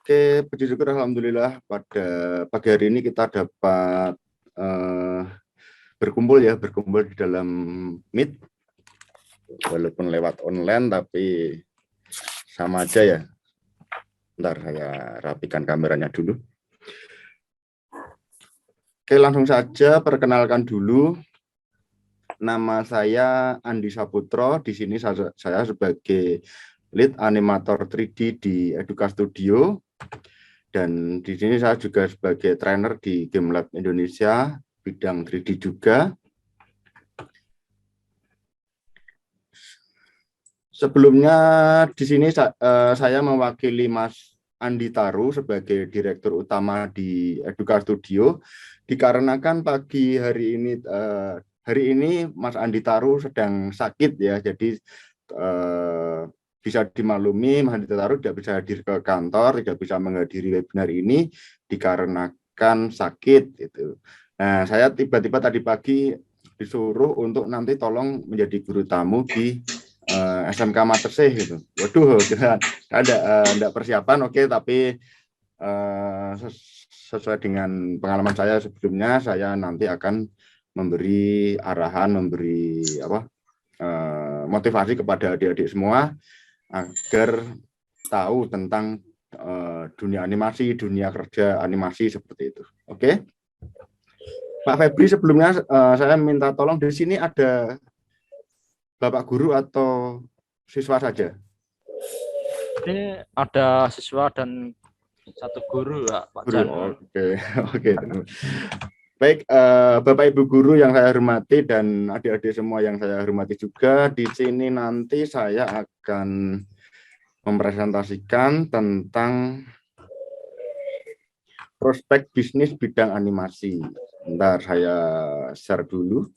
Oke, puji syukur alhamdulillah pada pagi hari ini kita dapat berkumpul di dalam Meet, walaupun lewat online tapi sama aja ya. Bentar saya rapikan kameranya dulu. Oke, langsung saja perkenalkan dulu. Nama saya Andi Saputro. Di sini saya sebagai lead animator 3D di Eduka Studio. Dan di sini saya juga sebagai trainer di Game Lab Indonesia, bidang 3D juga. Sebelumnya di sini saya mewakili Mas Andi Taru sebagai direktur utama di Eduka Studio. Dikarenakan pagi hari ini Mas Andi Taru sedang sakit ya, jadi bisa dimaklumi Mas Andi Taru tidak bisa hadir ke kantor, tidak bisa menghadiri webinar ini dikarenakan sakit itu. Nah, saya tiba-tiba tadi pagi disuruh untuk nanti tolong menjadi guru tamu di SMK Matersih gitu. Waduh, kita ada persiapan, oke, tapi sesuai dengan pengalaman saya sebelumnya, saya nanti akan memberi arahan, memberi motivasi kepada adik-adik semua agar tahu tentang dunia animasi, dunia kerja animasi seperti itu. Oke, Pak Febri, sebelumnya saya minta tolong di sini ada Bapak guru atau siswa saja? Ini ada siswa dan satu guru ya, Pak Jan. Oke. Baik, Bapak Ibu guru yang saya hormati dan adik-adik semua yang saya hormati juga, di sini nanti saya akan mempresentasikan tentang prospek bisnis bidang animasi. Bentar, saya share dulu.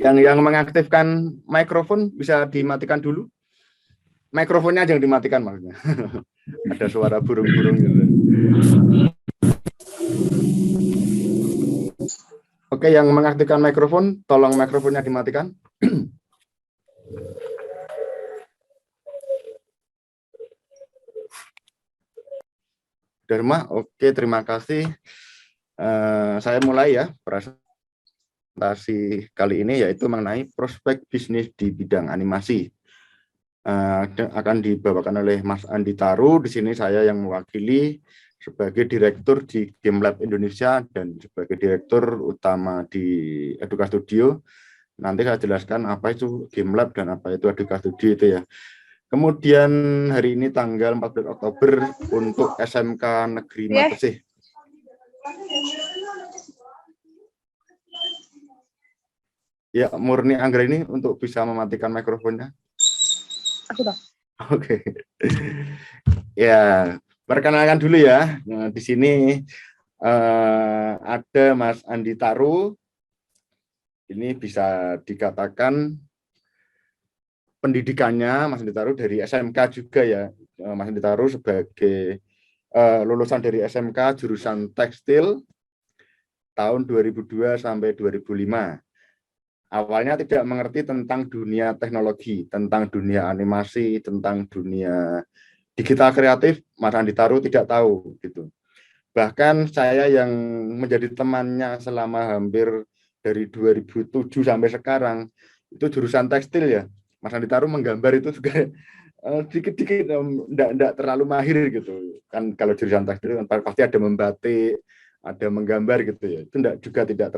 Yang mengaktifkan mikrofon bisa dimatikan dulu. Mikrofonnya jangan dimatikan maksudnya. Ada suara burung-burung gitu. Oke, yang mengaktifkan mikrofon, tolong mikrofonnya dimatikan. Dharma, oke, terima kasih. Saya mulai ya presentasi kali ini, yaitu mengenai prospek bisnis di bidang animasi. Akan dibawakan oleh Mas Andi Taru. Di sini saya yang mewakili sebagai direktur di Game Lab Indonesia dan sebagai direktur utama di Eduka Studio. Nanti saya jelaskan apa itu Game Lab dan apa itu Eduka Studio itu ya. Kemudian hari ini tanggal 14 Oktober untuk SMK Negeri Matersih. Ya, Murni Anggraini untuk bisa mematikan mikrofonnya. Oke. Ya, perkenalkan dulu ya. Nah, di sini ada Mas Andi Taru. Ini bisa dikatakan pendidikannya Mas Andi Taru dari SMK juga ya. Mas Andi Taru sebagai lulusan dari SMK jurusan tekstil tahun 2002 sampai 2005. Awalnya tidak mengerti tentang dunia teknologi, tentang dunia animasi, tentang dunia digital kreatif, Mas Andi Taru tidak tahu gitu. Bahkan saya yang menjadi temannya selama hampir dari 2007 sampai sekarang, itu jurusan tekstil ya. Mas Andi Taru menggambar itu juga dikit-dikit enggak terlalu mahir gitu. Kan kalau jurusan tekstil kan pasti ada membatik, ada menggambar gitu ya. Itu tidak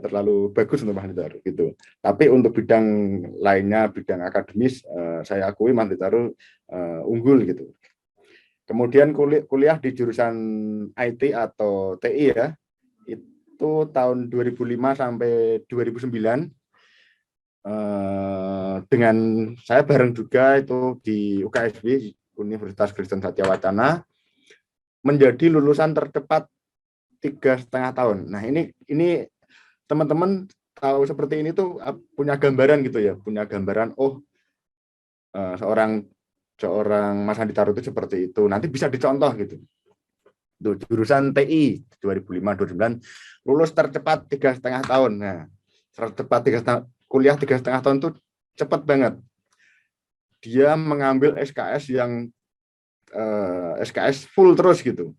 terlalu bagus untuk Mas Andi Taru gitu. Tapi untuk bidang lainnya, bidang akademis, saya akui Mas Andi Taru unggul gitu. Kemudian kuliah di jurusan IT atau TI ya, itu tahun 2005 sampai 2009. Dengan saya bareng juga itu di UKSW, Universitas Kristen Satya Wacana, menjadi lulusan tercepat 3,5 tahun. Nah ini teman-teman tahu seperti ini tuh punya gambaran gitu ya, punya gambaran oh seorang Mas Andi Taru itu seperti itu. Nanti bisa dicontoh gitu. Tuh, jurusan TI 2005-2009 lulus tercepat 3,5 tahun. Nah, tercepat kuliah 3,5 tahun itu cepat banget. Dia mengambil SKS yang SKS full terus gitu,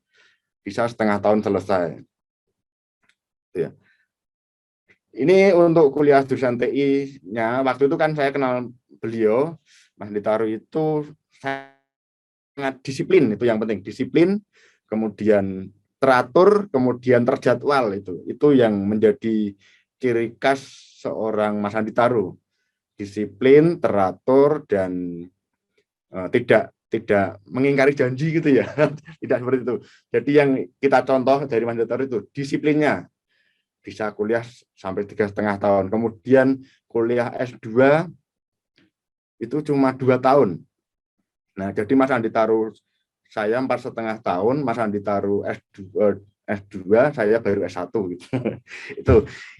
bisa setengah tahun selesai. Ya. Ini untuk kuliah jurusan TI-nya. Waktu itu kan saya kenal beliau, Mas Ditaru itu sangat disiplin, itu yang penting, disiplin, kemudian teratur, kemudian terjadwal, itu yang menjadi ciri khas seorang Mas Andi Taru. Disiplin, teratur, dan tidak mengingkari janji gitu ya. Tidak seperti itu. Jadi yang kita contoh dari Mas Andi Taru itu disiplinnya, bisa kuliah sampai 3,5 tahun. Kemudian kuliah S2 itu cuma 2 tahun. Nah, jadi Mas Andi Taru saya 4,5 tahun, Mas Andi Taru S2 saya baru S1 gitu.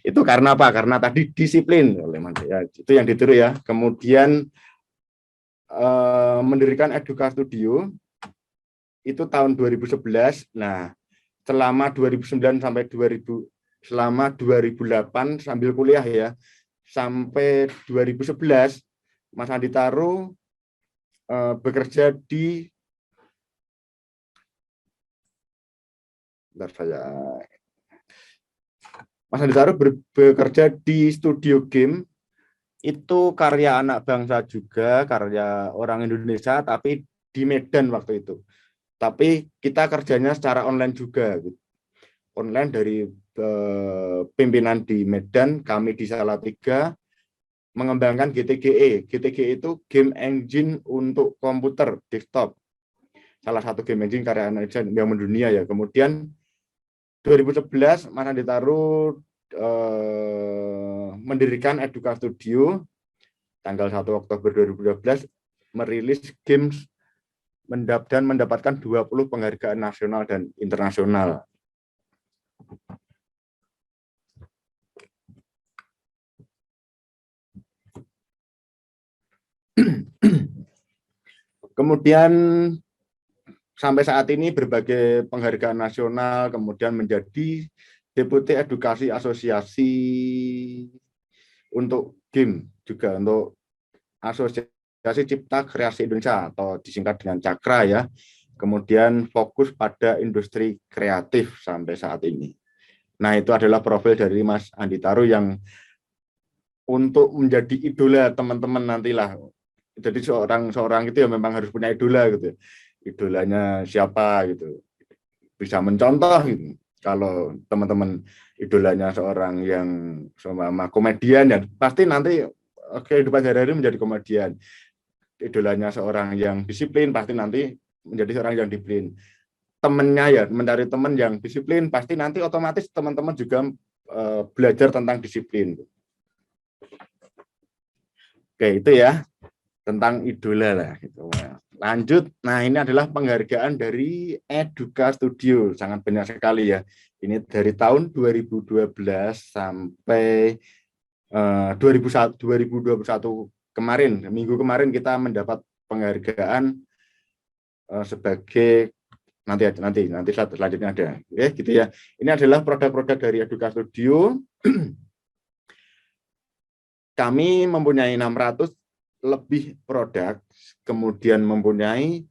itu karena apa? Karena tadi disiplin oleh Mas ya. Itu yang ditiru ya. Kemudian mendirikan Eduka Studio itu tahun 2011. Nah, selama 2009 sampai 2008 sambil kuliah ya, sampai 2011 Mas Andi Taru bekerja di Mas Andi Taru bekerja di studio game. Itu karya anak bangsa juga, karya orang Indonesia, tapi di Medan waktu itu. Tapi kita kerjanya secara online juga, online dari pimpinan di Medan, kami di Salatiga mengembangkan GTGE. GTGE itu game engine untuk komputer desktop. Salah satu game engine karya anak yang mendunia ya. Kemudian 2011 Mas Andi Taru mendirikan Eduka Studio. Tanggal 1 Oktober 2012 merilis games dan mendapatkan 20 penghargaan nasional dan internasional. Kemudian sampai saat ini berbagai penghargaan nasional, kemudian menjadi Deputi Edukasi Asosiasi untuk game, juga untuk Asosiasi Cipta Kreasi Indonesia atau disingkat dengan Cakra ya. Kemudian fokus pada industri kreatif sampai saat ini. Nah, itu adalah profil dari Mas Andi Taru yang untuk menjadi idola teman-teman nantilah. Jadi seorang itu ya memang harus punya idola gitu. Idolanya siapa gitu. Bisa mencontoh gitu. Kalau teman-teman idolanya seorang yang sama komedian ya pasti nanti kehidupan sehari-hari menjadi komedian. Idolanya seorang yang disiplin pasti nanti menjadi seorang yang disiplin. Temennya ya mencari teman yang disiplin pasti nanti otomatis teman-teman juga belajar tentang disiplin. Oke, itu ya tentang idola lah gitu. Lanjut, nah ini adalah penghargaan dari Eduka Studio, sangat banyak sekali ya. Ini dari tahun 2012 sampai 2021 kemarin, minggu kemarin kita mendapat penghargaan sebagai nanti selanjutnya ada. Oke, gitu ya. Ini adalah produk-produk dari Eduka Studio. Kami mempunyai 600 lebih produk, kemudian mempunyai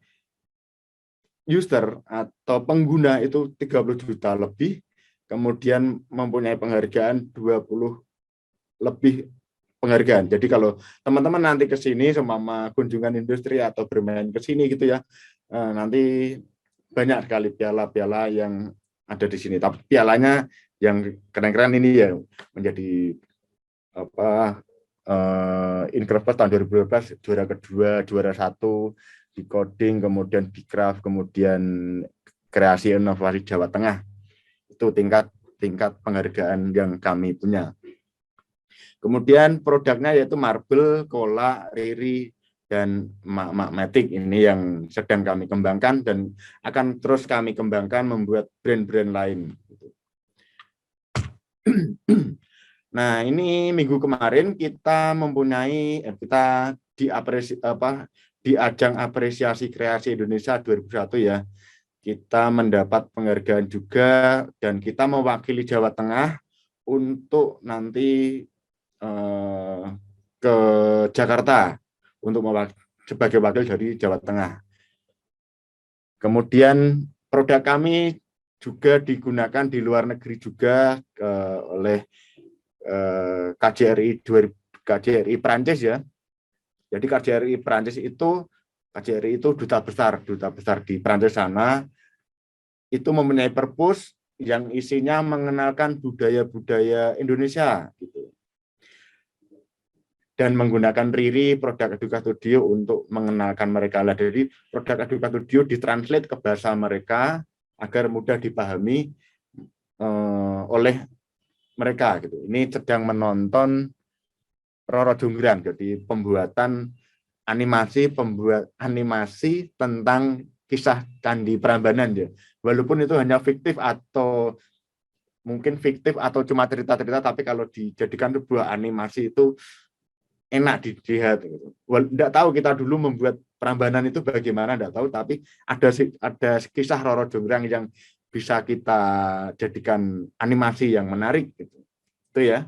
user atau pengguna itu 30 juta lebih, kemudian mempunyai penghargaan 20 lebih penghargaan. Jadi kalau teman-teman nanti ke sini sama kunjungan industri atau bermain ke sini gitu ya, nanti banyak sekali piala-piala yang ada di sini. Tapi pialanya yang keren-keren ini ya menjadi apa Incrafts tahun 2012 juara kedua, juara 1 di coding, kemudian di craft, kemudian kreasi inovasi Jawa Tengah. Itu tingkat penghargaan yang kami punya. Kemudian produknya yaitu Marble, Kola, Riri, dan Matic ini yang sedang kami kembangkan dan akan terus kami kembangkan membuat brand-brand lain. Nah, ini minggu kemarin kita mempunyai kita di ajang apresiasi kreasi Indonesia 2001 ya. Kita mendapat penghargaan juga dan kita mewakili Jawa Tengah untuk nanti ke Jakarta untuk sebagai wakil dari Jawa Tengah. Kemudian produk kami juga digunakan di luar negeri juga oleh KJRI Prancis ya. Jadi KJRI Prancis itu duta besar di Prancis sana, itu mempunyai purpose yang isinya mengenalkan budaya-budaya Indonesia gitu. Dan menggunakan RIRI produk Eduka Studio untuk mengenalkan mereka. Jadi produk Eduka Studio ditranslate ke bahasa mereka agar mudah dipahami oleh mereka gitu. Ini sedang menonton Roro Jonggrang, jadi pembuatan animasi tentang kisah Candi Prambanan ya. Walaupun itu hanya fiktif atau cuma cerita-cerita, tapi kalau dijadikan sebuah animasi itu enak dilihat. Tidak tahu kita dulu membuat Prambanan itu bagaimana, tidak tahu, tapi ada kisah Roro Jonggrang yang bisa kita jadikan animasi yang menarik gitu. Itu ya.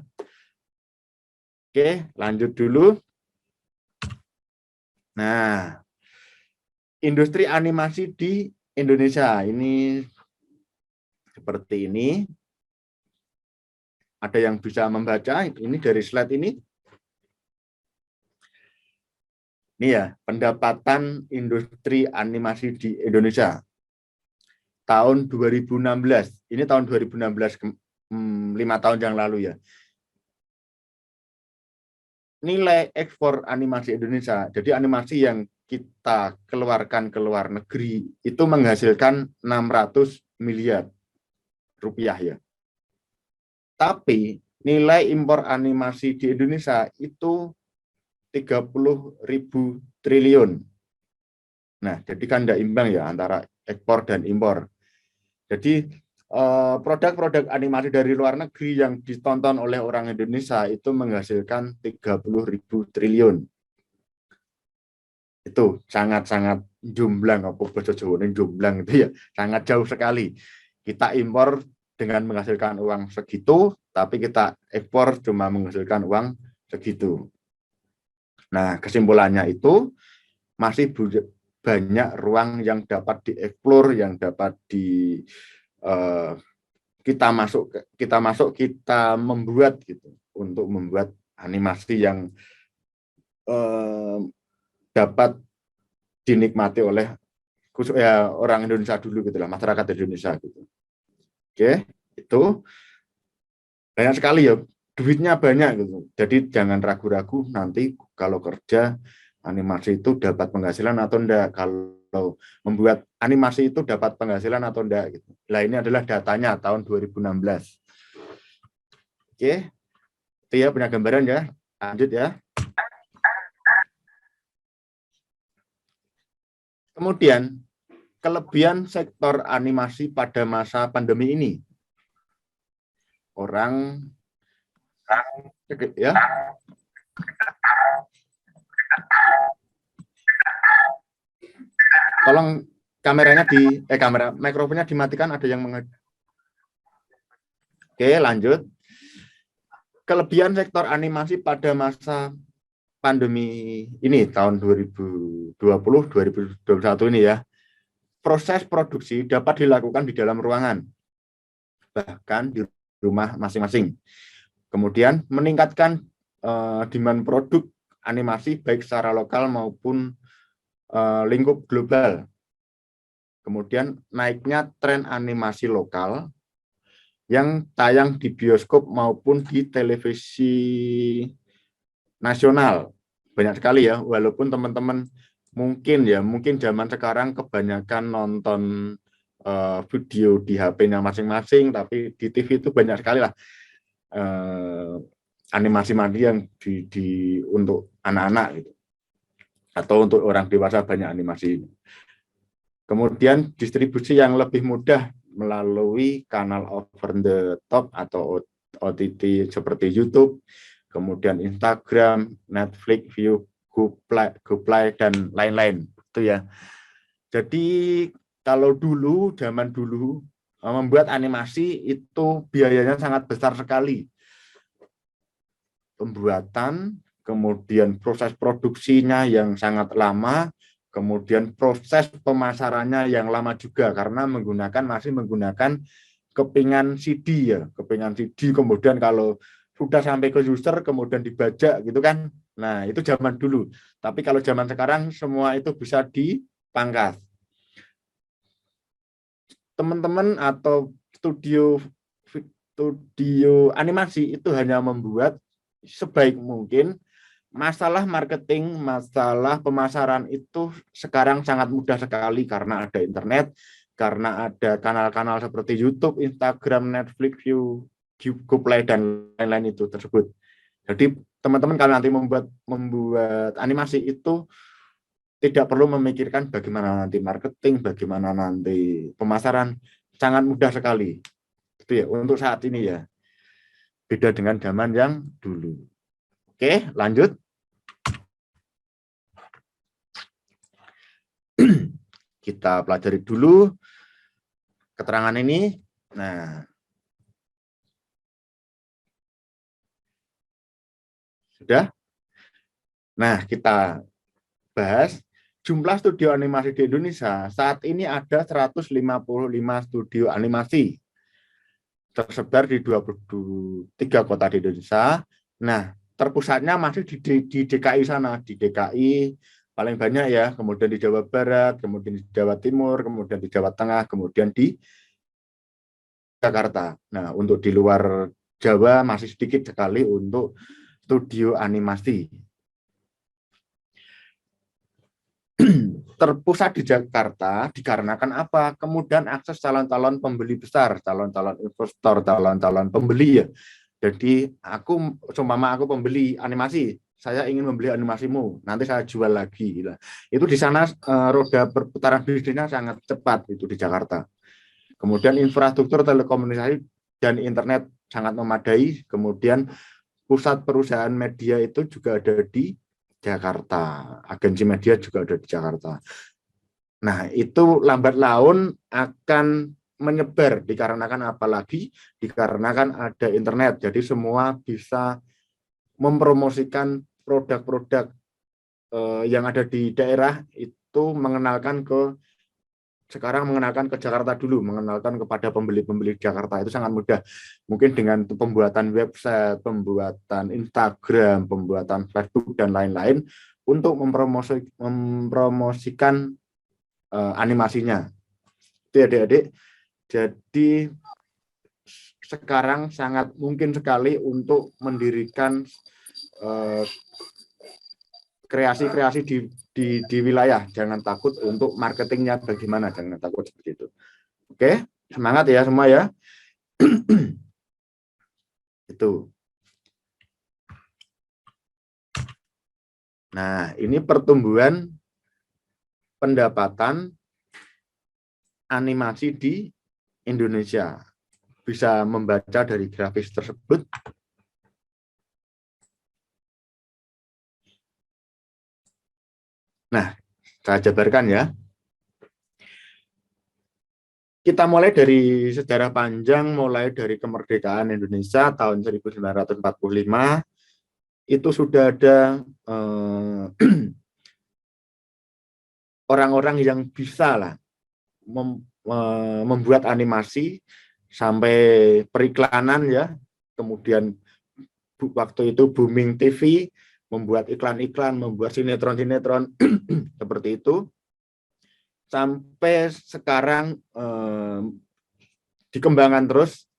Oke, lanjut dulu. Nah, industri animasi di Indonesia ini seperti ini. Ada yang bisa membaca ini dari slide ini? Ini ya, pendapatan industri animasi di Indonesia tahun 2016. Ini tahun 2016, 5 tahun yang lalu ya. Nilai ekspor animasi Indonesia, jadi animasi yang kita keluarkan ke luar negeri itu menghasilkan 600 miliar rupiah ya. Tapi nilai impor animasi di Indonesia itu 30.000 triliun. Nah, jadi kan tidak imbang ya antara ekspor dan impor. Jadi produk-produk animasi dari luar negeri yang ditonton oleh orang Indonesia itu menghasilkan 30.000 triliun. Itu sangat-sangat jumblang, apa bahasa Jawa ini jumblang itu ya, sangat jauh sekali. Kita impor dengan menghasilkan uang segitu, tapi kita ekspor cuma menghasilkan uang segitu. Nah, kesimpulannya itu masih banyak ruang yang dapat dieksplor, yang dapat kita membuat gitu, untuk membuat animasi yang dapat dinikmati oleh orang Indonesia dulu gitu lah, masyarakat Indonesia gitu. Oke, itu banyak sekali ya, duitnya banyak gitu. Jadi jangan ragu-ragu nanti kalau kerja animasi itu dapat penghasilan atau enggak, kalau membuat animasi itu dapat penghasilan atau enggak gitu. Nah, ini adalah datanya tahun 2016. Oke, itu ya, punya gambaran ya. Lanjut ya. Kemudian kelebihan sektor animasi pada masa pandemi ini. Orang ya. Tolong kameranya mikrofonnya dimatikan, ada yang Oke, lanjut. Kelebihan sektor animasi pada masa pandemi ini tahun 2020-2021 ini ya. Proses produksi dapat dilakukan di dalam ruangan, bahkan di rumah masing-masing. Kemudian meningkatkan demand produk animasi baik secara lokal maupun lingkup global. Kemudian naiknya tren animasi lokal yang tayang di bioskop maupun di televisi nasional. Banyak sekali ya, walaupun teman-teman mungkin zaman sekarang kebanyakan nonton video di HP-nya masing-masing, tapi di TV itu banyak sekali lah animasi yang untuk anak-anak gitu, atau untuk orang dewasa banyak animasi. Kemudian distribusi yang lebih mudah melalui kanal over the top atau OTT seperti YouTube, kemudian Instagram, Netflix, View, GoPlay dan lain-lain. Itu ya. Jadi kalau dulu, zaman dulu, membuat animasi itu biayanya sangat besar sekali. Pembuatan, kemudian proses produksinya yang sangat lama, kemudian proses pemasarannya yang lama juga karena masih menggunakan kepingan CD ya, kepingan CD, kemudian kalau sudah sampai ke user kemudian dibajak gitu kan. Nah, itu zaman dulu. Tapi kalau zaman sekarang semua itu bisa dipangkas. Teman-teman atau studio animasi itu hanya membuat sebaik mungkin. Masalah marketing, masalah pemasaran itu sekarang sangat mudah sekali karena ada internet, karena ada kanal-kanal seperti YouTube, Instagram, Netflix, View, GoPlay dan lain-lain itu tersebut. Jadi teman-teman kalau nanti membuat animasi itu tidak perlu memikirkan bagaimana nanti marketing, bagaimana nanti pemasaran, sangat mudah sekali. Itu ya untuk saat ini ya. Beda dengan zaman yang dulu. Oke, lanjut. Kita pelajari dulu keterangan ini. Nah, sudah. Nah, kita bahas jumlah studio animasi di Indonesia. Saat ini ada 155 studio animasi tersebar di 23 kota di Indonesia. Nah, terpusatnya masih di DKI sana, di DKI paling banyak ya, kemudian di Jawa Barat, kemudian di Jawa Timur, kemudian di Jawa Tengah, kemudian di Jakarta. Nah, untuk di luar Jawa masih sedikit sekali untuk studio animasi. Terpusat di Jakarta dikarenakan apa? Kemudian akses calon-calon pembeli besar, calon-calon investor, calon-calon pembeli ya. Jadi aku pembeli animasi, saya ingin membeli animasimu, nanti saya jual lagi. Itu di sana roda perputaran bisnisnya sangat cepat itu di Jakarta. Kemudian infrastruktur telekomunikasi dan internet sangat memadai. Kemudian pusat perusahaan media itu juga ada di Jakarta. Agensi media juga ada di Jakarta. Nah, itu lambat laun akan menyebar dikarenakan apalagi dikarenakan ada internet. Jadi semua bisa mempromosikan produk-produk yang ada di daerah itu sekarang mengenalkan ke Jakarta dulu, mengenalkan kepada pembeli-pembeli Jakarta itu sangat mudah. Mungkin dengan pembuatan website, pembuatan Instagram, pembuatan Facebook dan lain-lain untuk mempromosikan animasinya. Itu adik-adik. Jadi sekarang sangat mungkin sekali untuk mendirikan kreasi-kreasi di wilayah. Jangan takut untuk marketingnya bagaimana, jangan takut seperti itu. Oke, semangat ya semua ya. Itu. Nah, ini pertumbuhan pendapatan animasi di Indonesia. Bisa membaca dari grafis tersebut. Nah, saya jabarkan ya. Kita mulai dari sejarah panjang, mulai dari kemerdekaan Indonesia tahun 1945, itu sudah ada orang-orang yang bisa lah membuat animasi sampai periklanan ya, kemudian waktu itu booming TV, membuat iklan-iklan, membuat sinetron-sinetron seperti itu. Sampai sekarang dikembangkan terus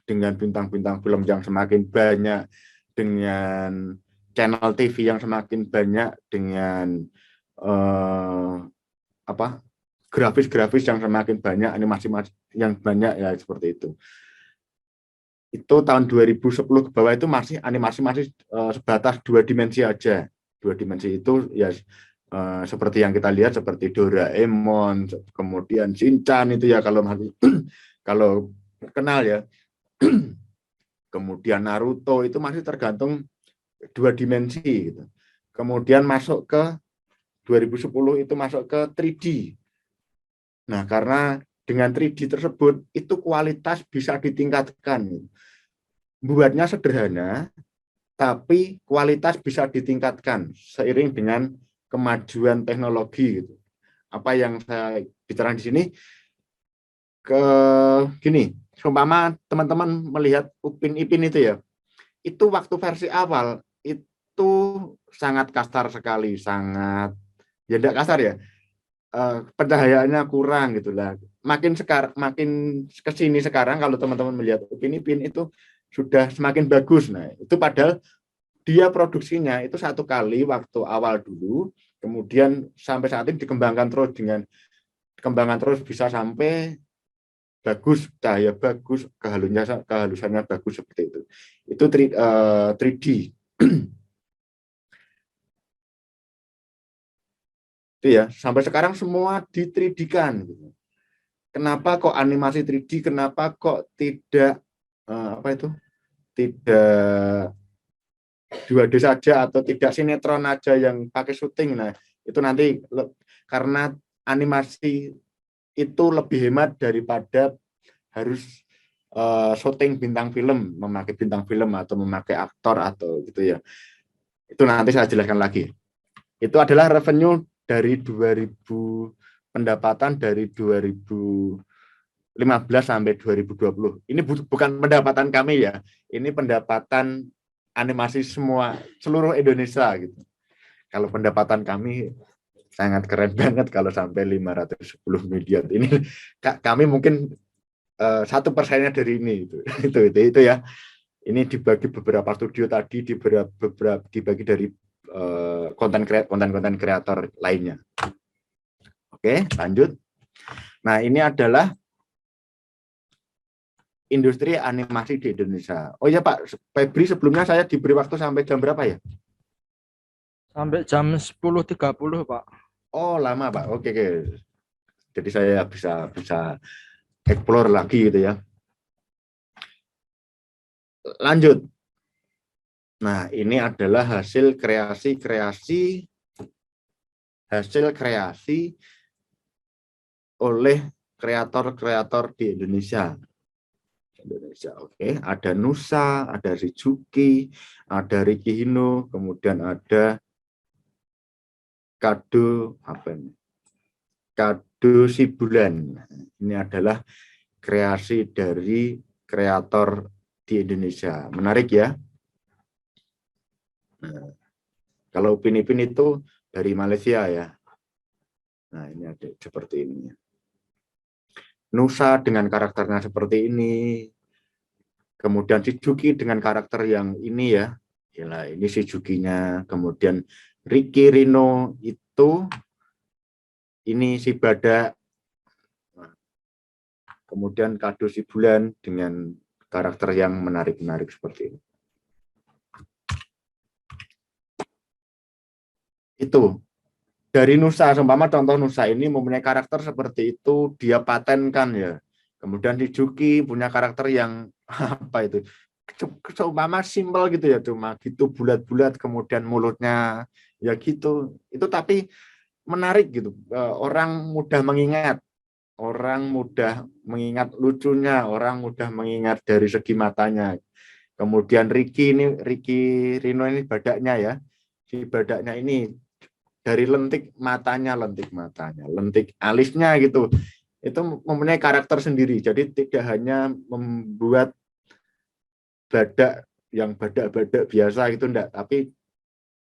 dengan bintang-bintang film yang semakin banyak, dengan channel TV yang semakin banyak, dengan grafis-grafis yang semakin banyak, animasi yang banyak ya seperti itu. Itu tahun 2010 ke bawah itu masih animasi sebatas 2 dimensi aja. 2 dimensi itu ya seperti yang kita lihat seperti Doraemon, kemudian Shinchan itu ya kalau kenal ya. kemudian Naruto itu masih tergantung 2 dimensi gitu. Kemudian masuk ke 2010 itu masuk ke 3D. Nah, karena dengan 3D tersebut itu kualitas bisa ditingkatkan. Buatnya sederhana, tapi kualitas bisa ditingkatkan seiring dengan kemajuan teknologi gitu. Apa yang saya bicara di sini ke gini, seumpama teman-teman melihat Upin Ipin itu ya, itu waktu versi awal itu sangat kasar sekali, sangat ya tidak kasar ya, pencahayaannya kurang gitulah. Makin kesini sekarang kalau teman-teman melihat Upin Ipin itu sudah semakin bagus. Nah itu padahal dia produksinya itu 1 kali waktu awal dulu, kemudian sampai saat ini dikembangkan terus dengan kembangan terus bisa sampai bagus, cahaya bagus, kehalusannya bagus seperti itu. Itu 3D. Itu ya, sampai sekarang semua di 3D-kan gitu. Kenapa kok animasi 3D? Kenapa kok tidak apa itu? Tidak 2D saja atau tidak sinetron aja yang pakai syuting. Nah, itu nanti karena animasi itu lebih hemat daripada harus syuting bintang film, memakai bintang film atau memakai aktor atau gitu ya. Itu nanti saya jelaskan lagi. Itu adalah revenue dari 2000, pendapatan dari 2015 sampai 2020. Ini bukan pendapatan kami ya. Ini pendapatan animasi semua seluruh Indonesia gitu. Kalau pendapatan kami sangat keren banget kalau sampai 510 miliar. Ini kami mungkin 1%-nya dari ini itu ya. Ini dibagi beberapa studio tadi, dibagi dari konten kreator lainnya. Oke, lanjut. Nah, ini adalah industri animasi di Indonesia. Oh ya Pak, Febri sebelumnya saya diberi waktu sampai jam berapa ya? Sampai jam 10.30, Pak. Oh, lama Pak. Oke, oke. Jadi saya bisa explore lagi gitu ya. Lanjut. Nah, ini adalah hasil kreasi oleh kreator-kreator di Indonesia. Oke. Ada Nusa, ada Rizuki, ada Ricky Hino, kemudian ada Kado apa ini? Kado Sibulan. Ini adalah kreasi dari kreator di Indonesia. Menarik ya. Nah, kalau Upin Ipin itu dari Malaysia ya. Nah, ini ada seperti ini. Nusa dengan karakternya seperti ini. Kemudian Shizuki dengan karakter yang ini ya. Yalah, ini Shizuki-nya. Kemudian Ricky Rino itu ini si Badak. Kemudian Kado Sibulan dengan karakter yang menarik-menarik seperti ini. Itu dari Nusa, seumpama contoh Nusa ini mempunyai karakter seperti itu, dia patenkan ya. Kemudian Shizuki punya karakter yang apa itu? Seumpama simpel gitu ya, cuma gitu bulat-bulat, kemudian mulutnya ya gitu. Itu tapi menarik gitu. Orang mudah mengingat lucunya, orang mudah mengingat dari segi matanya. Kemudian Ricky Rino ini badaknya ya. Si badaknya ini dari lentik matanya, lentik alisnya gitu. Itu mempunyai karakter sendiri. Jadi tidak hanya membuat badak yang badak-badak biasa gitu enggak, tapi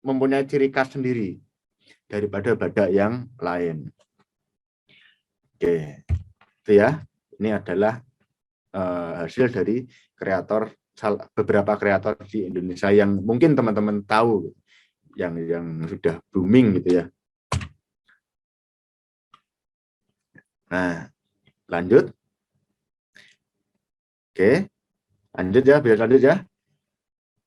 mempunyai ciri khas sendiri daripada badak yang lain. Oke. Itu ya. Ini adalah hasil dari beberapa kreator di Indonesia yang mungkin teman-teman tahu yang sudah booming gitu ya. Nah, lanjut. Oke, lanjut ya, biar lanjut ya.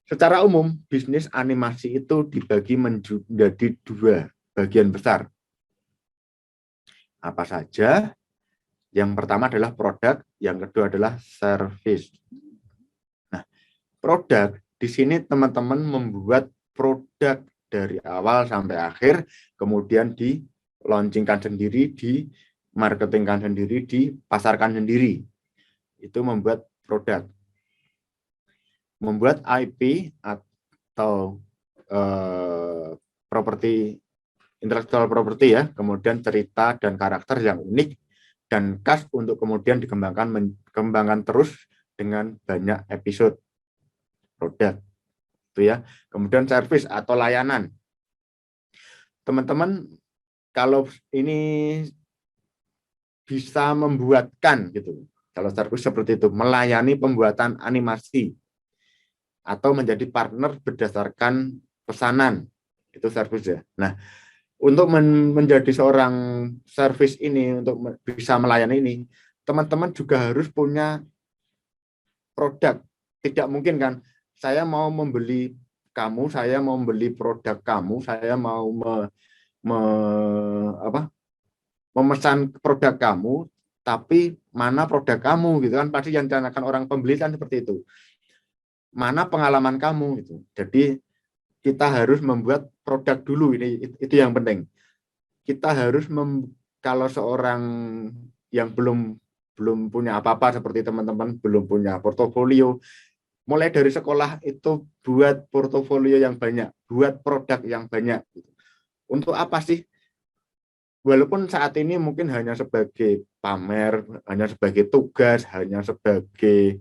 Secara umum, bisnis animasi itu dibagi menjadi 2 bagian besar. Apa saja? Yang pertama adalah produk, yang kedua adalah service. Nah, produk, di sini teman-teman membuat produk dari awal sampai akhir, kemudian di launchingkan sendiri, di marketingkan sendiri, dipasarkan sendiri. Itu membuat produk. Membuat IP atau properti, intellectual property ya, kemudian cerita dan karakter yang unik dan khas untuk kemudian dikembangkan terus dengan banyak episode produk. Itu ya. Kemudian service atau layanan. Teman-teman kalau ini bisa membuatkan gitu. Kalau service seperti itu, melayani pembuatan animasi atau menjadi partner berdasarkan pesanan. Itu service ya. Nah, untuk menjadi seorang service ini, untuk bisa melayani ini, teman-teman juga harus punya produk. Tidak mungkin kan, saya mau membeli kamu, saya mau membeli produk kamu, saya mau memesan produk kamu, tapi mana produk kamu gitu kan, pasti yang ditanyakan orang pembeli kan seperti itu. Mana pengalaman kamu gitu. Jadi kita harus membuat produk dulu, ini itu yang penting. Kita harus kalau seorang yang belum punya apa-apa seperti teman-teman, belum punya portofolio, mulai dari sekolah itu buat portofolio yang banyak, buat produk yang banyak. Untuk apa sih? Walaupun saat ini mungkin hanya sebagai pamer, hanya sebagai tugas, hanya sebagai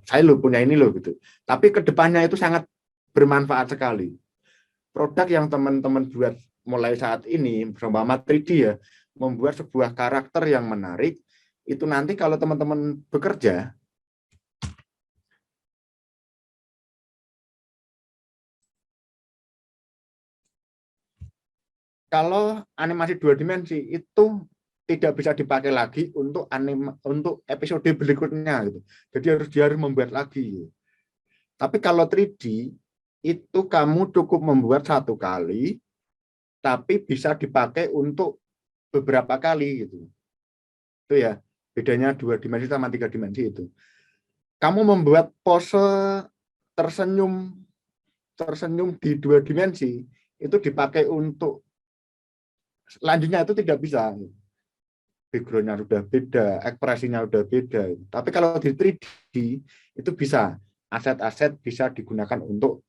saya lo punya ini loh gitu. Tapi kedepannya itu sangat bermanfaat sekali. Produk yang teman-teman buat mulai saat ini, bersama 3D ya, membuat sebuah karakter yang menarik, itu nanti kalau teman-teman bekerja, kalau animasi 2 dimensi itu tidak bisa dipakai lagi untuk episode berikutnya gitu. Jadi dia harus membuat lagi. Tapi kalau 3D itu kamu cukup membuat satu kali, tapi bisa dipakai untuk beberapa kali gitu. Itu ya, bedanya 2 dimensi sama 3 dimensi itu. Kamu membuat pose tersenyum di 2 dimensi, itu dipakai untuk selanjutnya itu tidak bisa. Background-nya sudah beda, ekspresinya sudah beda. Tapi kalau di 3D itu bisa, aset-aset bisa digunakan untuk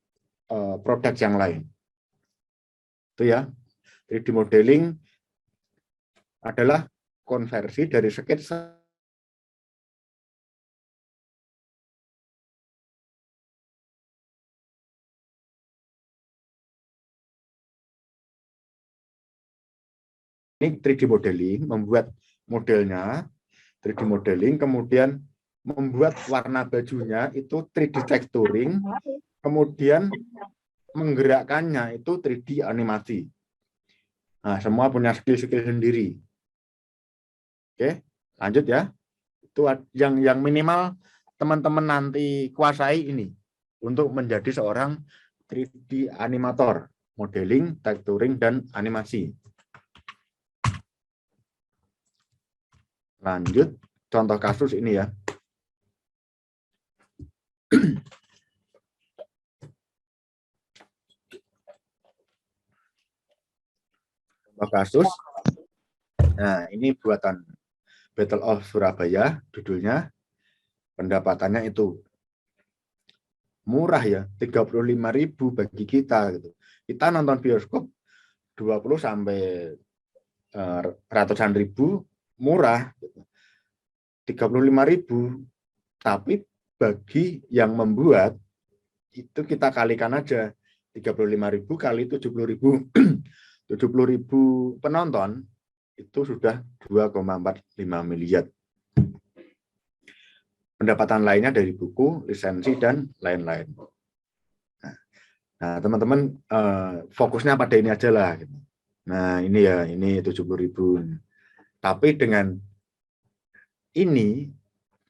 produk yang lain. Itu ya, 3D modeling adalah konversi dari sketsa ini 3D modeling, membuat modelnya 3D modeling, kemudian membuat warna bajunya itu 3D texturing, kemudian menggerakkannya itu 3D animasi. Nah, semua punya skill-skill sendiri. Oke, lanjut ya. Itu yang minimal teman-teman nanti kuasai ini untuk menjadi seorang 3D animator, modeling, texturing, dan animasi. Lanjut, contoh kasus ini ya. Contoh kasus. Nah, ini buatan Battle of Surabaya, judulnya. Pendapatannya itu murah ya, 35.000 bagi kita gitu. Kita nonton bioskop 20 sampai ratusan ribu murah gitu. 35.000, tapi bagi yang membuat itu kita kalikan aja 35.000 kali 70.000 70.000 penonton itu sudah 2,45 miliar. Pendapatan lainnya dari buku, lisensi, dan lain-lain. Nah, teman-teman fokusnya pada ini aja lah. Nah, ini ya, ini 70.000. Tapi dengan ini,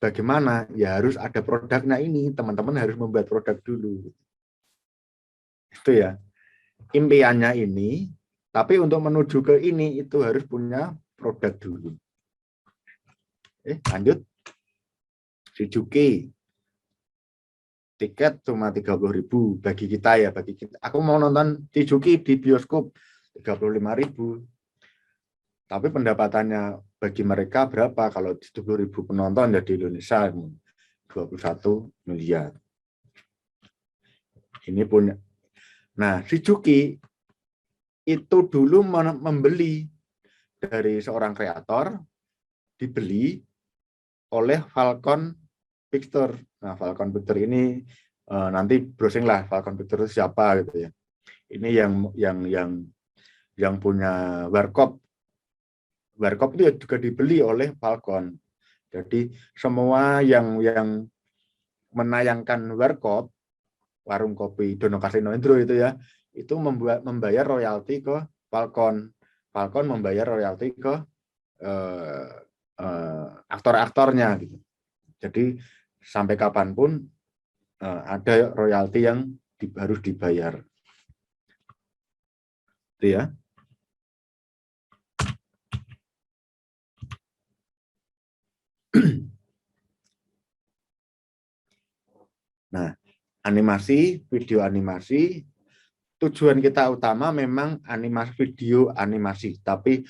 bagaimana? Ya harus ada produknya ini. Teman-teman harus membuat produk dulu. Itu ya. Impiannya ini, tapi untuk menuju ke ini, itu harus punya produk dulu. Lanjut. Shizuki. Tiket cuma 30.000 bagi kita ya, bagi kita. Aku mau nonton Shizuki di bioskop 35.000. Tapi pendapatannya bagi mereka berapa kalau 70.000 penonton ya di Indonesia 21 miliar. Ini punya. Nah, Shizuki itu dulu membeli dari seorang kreator, dibeli oleh Falcon Picture. Nah, Falcon Picture ini nanti browsing lah Falcon Picture itu siapa gitu ya. Ini yang punya Warkop. Warkop itu juga dibeli oleh Falcon. Jadi semua yang menayangkan Warkop, warung kopi Dono Kasino Indro itu ya, itu membayar royalti ke Falcon. Falcon membayar royalti ke aktor-aktornya gitu. Jadi sampai kapanpun ada royalti yang harus dibayar. Itu ya. Nah, animasi, video animasi, tujuan kita utama memang animasi, video animasi. Tapi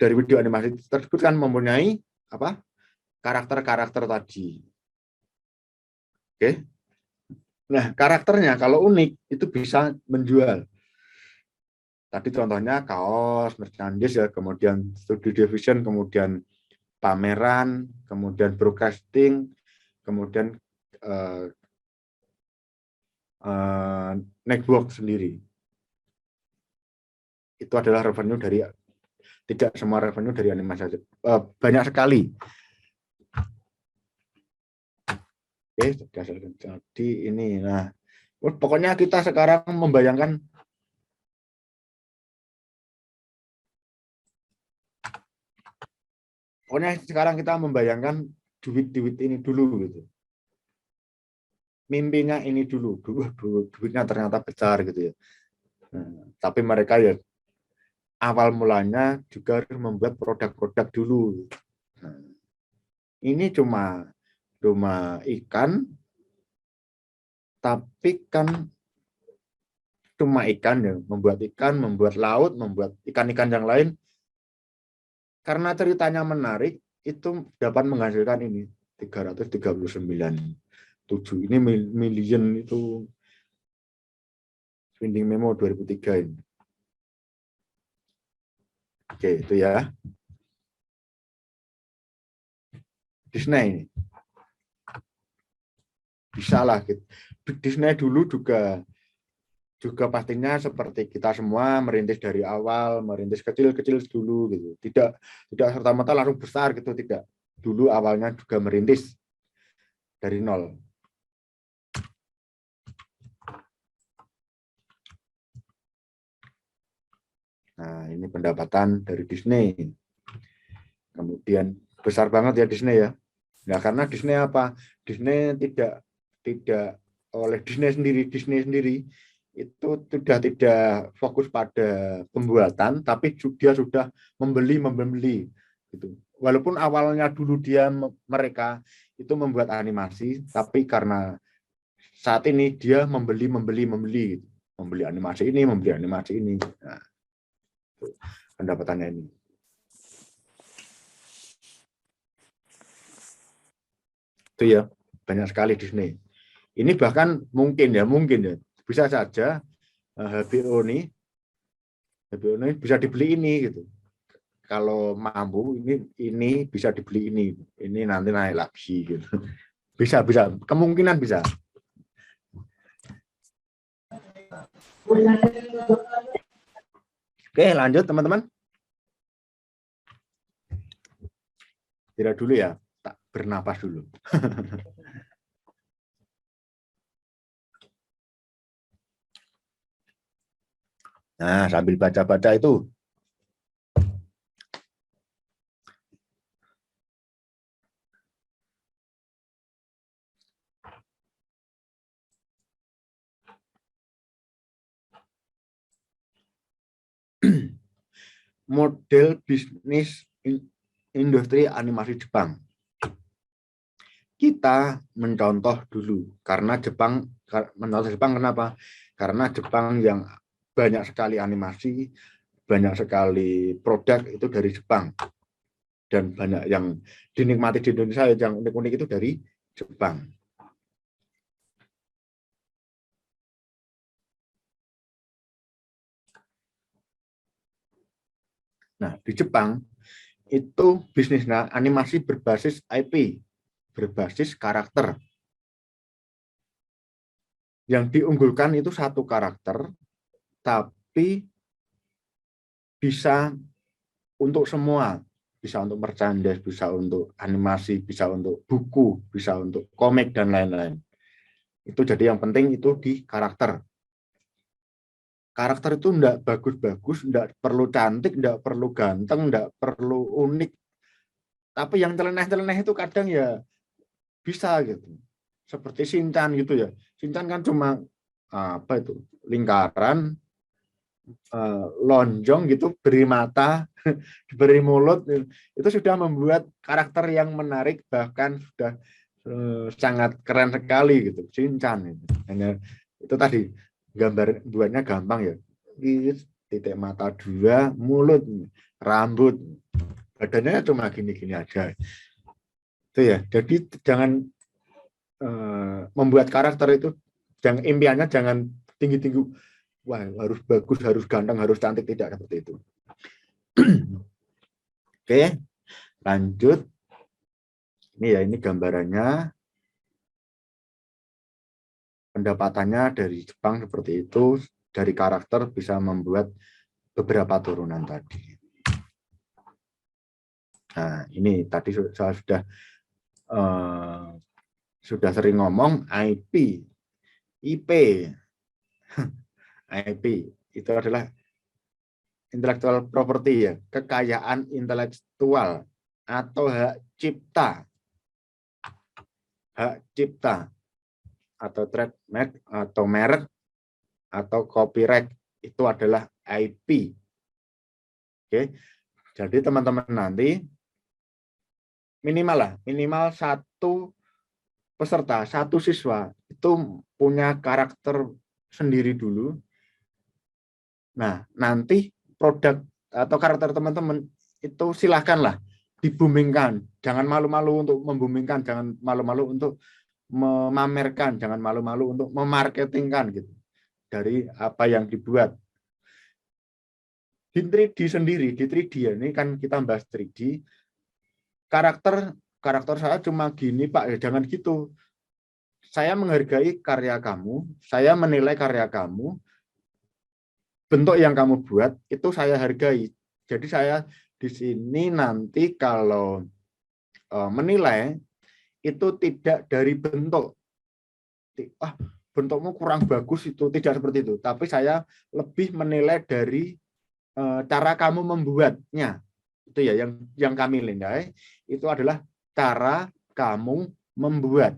dari video animasi tersebut kan mempunyai apa? Karakter-karakter tadi. Oke. Nah, karakternya kalau unik itu bisa menjual. Tadi contohnya kaos, merchandise ya, kemudian studio division, kemudian pameran, kemudian broadcasting, kemudian network sendiri. Itu adalah revenue dari, tidak semua revenue dari animasi, banyak sekali. Oke, jadi ini. Nah, pokoknya kita sekarang membayangkan duit ini dulu gitu. Mimpinya ini dulu duitnya ternyata besar gitu ya. Nah, tapi mereka ya awal mulanya juga harus membuat produk-produk dulu. Nah, ini cuma ikan, tapi kan cuma ikan ya, membuat laut, membuat ikan-ikan yang lain. Karena ceritanya menarik, itu dapat menghasilkan ini 339,7 ini million itu Finding Memo 2003 ini. Oke, itu ya. Disney ini. Bisa lah gitu. Disney dulu juga pastinya seperti kita semua merintis dari awal, merintis kecil-kecil dulu gitu. Tidak serta-merta langsung besar gitu, tidak. Dulu awalnya juga merintis dari nol. Nah, ini pendapatan dari Disney. Kemudian besar banget ya Disney ya. Nah, karena Disney apa? Disney tidak oleh Disney sendiri itu sudah tidak fokus pada pembuatan, tapi dia sudah membeli gitu. Walaupun awalnya dulu mereka itu membuat animasi, tapi karena saat ini dia membeli gitu. Membeli animasi ini. Nah, pendapatannya ini. Itu ya, banyak sekali Disney. Ini bahkan mungkin ya bisa saja HBO ini bisa dibeli ini gitu. Kalau mampu ini bisa dibeli ini nanti naik lagi gitu. Bisa kemungkinan bisa. Oke, lanjut teman-teman. Tidak dulu ya, tak bernapas dulu. Nah, sambil baca-baca itu. Model bisnis industri animasi Jepang. kita mencontoh dulu, karena mencontoh Jepang kenapa? Karena Jepang yang banyak sekali animasi, banyak sekali produk itu dari Jepang, dan banyak yang dinikmati di Indonesia yang unik-unik itu dari Jepang. Nah, di Jepang itu bisnisnya animasi berbasis IP, berbasis karakter. Yang diunggulkan itu satu karakter, tapi bisa untuk semua. Bisa untuk merchandise, bisa untuk animasi, bisa untuk buku, bisa untuk komik, dan lain-lain. Itu jadi yang penting itu di karakter. Karakter itu enggak bagus-bagus, enggak perlu cantik, enggak perlu ganteng, enggak perlu unik. Tapi yang celeneh-celeneh itu kadang ya bisa gitu. Seperti Shinchan gitu ya. Shinchan kan cuma apa itu? Lingkaran, lonjong gitu, beri mata, beri mulut, itu sudah membuat karakter yang menarik, bahkan sudah sangat keren sekali gitu. Shinchan itu. Hanya itu tadi gambar buatnya gampang ya. Titik mata 2, mulut, rambut, badannya cuma gini-gini aja. Itu ya. Jadi jangan membuat karakter itu, jangan impiannya jangan tinggi-tinggi. Wah, harus bagus, harus ganteng, harus cantik, tidak seperti itu. Oke, lanjut. Ini ya, ini gambarannya. Pendapatannya dari Jepang seperti itu, dari karakter bisa membuat beberapa turunan tadi. Nah, ini tadi saya sudah sering ngomong IP, IP. IP itu adalah intellectual property ya, kekayaan intelektual atau hak cipta. Hak cipta atau trademark atau merek atau copyright itu adalah IP. Oke. Jadi teman-teman nanti minimal satu peserta, satu siswa itu punya karakter sendiri dulu. Nah, nanti produk atau karakter teman-teman itu silakanlah dibumingkan. Jangan malu-malu untuk membumingkan, jangan malu-malu untuk memamerkan, jangan malu-malu untuk memarketingkan gitu dari apa yang dibuat. Di 3D sendiri, di 3D ya, ini kan kita bahas 3D. Karakter saya cuma gini Pak, ya jangan gitu. Saya menghargai karya kamu, saya menilai karya kamu, bentuk yang kamu buat itu saya hargai. Jadi saya di sini nanti kalau menilai itu tidak dari bentuk. Bentukmu kurang bagus, itu tidak seperti itu. Tapi saya lebih menilai dari cara kamu membuatnya. Itu ya yang kami nilai itu adalah cara kamu membuat.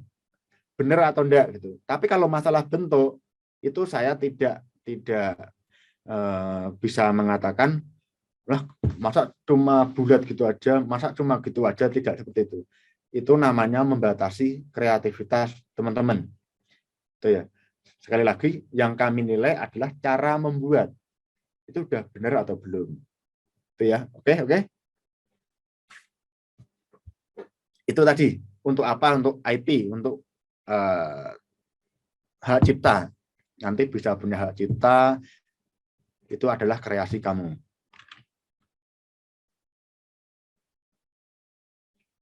Benar atau enggak gitu. Tapi kalau masalah bentuk itu saya tidak bisa mengatakan lah masa cuma bulat gitu aja, masa cuma gitu aja, tidak seperti itu. Itu namanya membatasi kreativitas teman-teman. Itu ya. Sekali lagi yang kami nilai adalah cara membuat. Itu udah benar atau belum. Itu ya. Oke. Itu tadi untuk apa? Untuk IP, untuk hak cipta. Nanti bisa punya hak cipta, itu adalah kreasi kamu.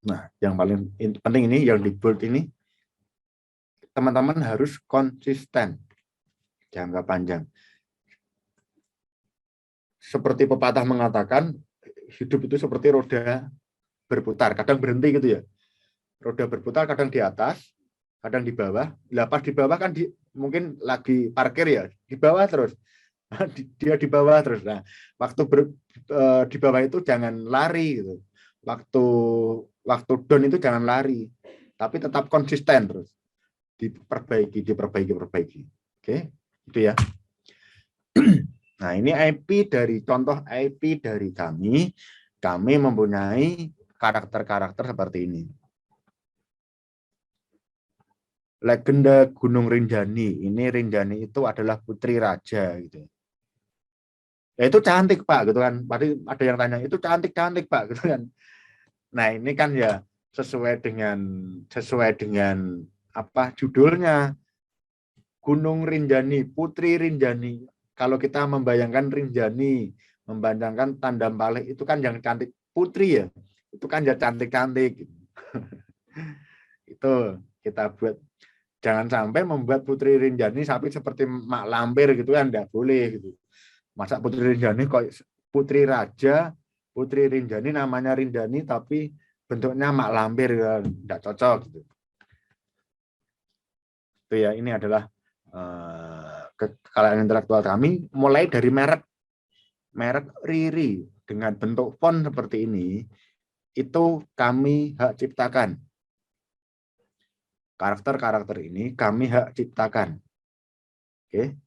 Nah, yang paling penting ini, yang di bold ini, teman-teman harus konsisten jangka panjang. Seperti pepatah mengatakan, hidup itu seperti roda berputar, kadang berhenti gitu ya. Roda berputar kadang di atas, kadang di bawah. Lah pas di bawah kan mungkin lagi parkir ya, di bawah terus. Dia di bawah terus. Nah, waktu di bawah itu jangan lari gitu. Waktu down itu jangan lari, tapi tetap konsisten terus. Diperbaiki. Oke, itu ya. Nah, ini contoh IP dari kami. Kami mempunyai karakter-karakter seperti ini. legenda Gunung Rinjani. Ini Rinjani itu adalah putri raja gitu. Ya itu cantik Pak gitu kan. Tadi ada yang tanya itu cantik Pak gitu kan. Nah ini kan ya sesuai dengan apa judulnya, Gunung Rinjani, Putri Rinjani. Kalau kita membayangkan Rinjani, membayangkan Tandampalih itu kan yang cantik putri ya. Itu kan ya cantik-cantik. Itu kita buat. Jangan sampai membuat Putri Rinjani sampai seperti Mak Lampir gitu kan, enggak boleh gitu. Masa Putri Rinjani kok Putri Raja, Putri Rinjani namanya Rinjani tapi bentuknya Mak Lampir kan, enggak cocok gitu. Itu ya, ini adalah kekayaan intelektual kami mulai dari merek Riri dengan bentuk font seperti ini, itu kami hak ciptakan. Karakter-karakter ini kami hak ciptakan. Oke.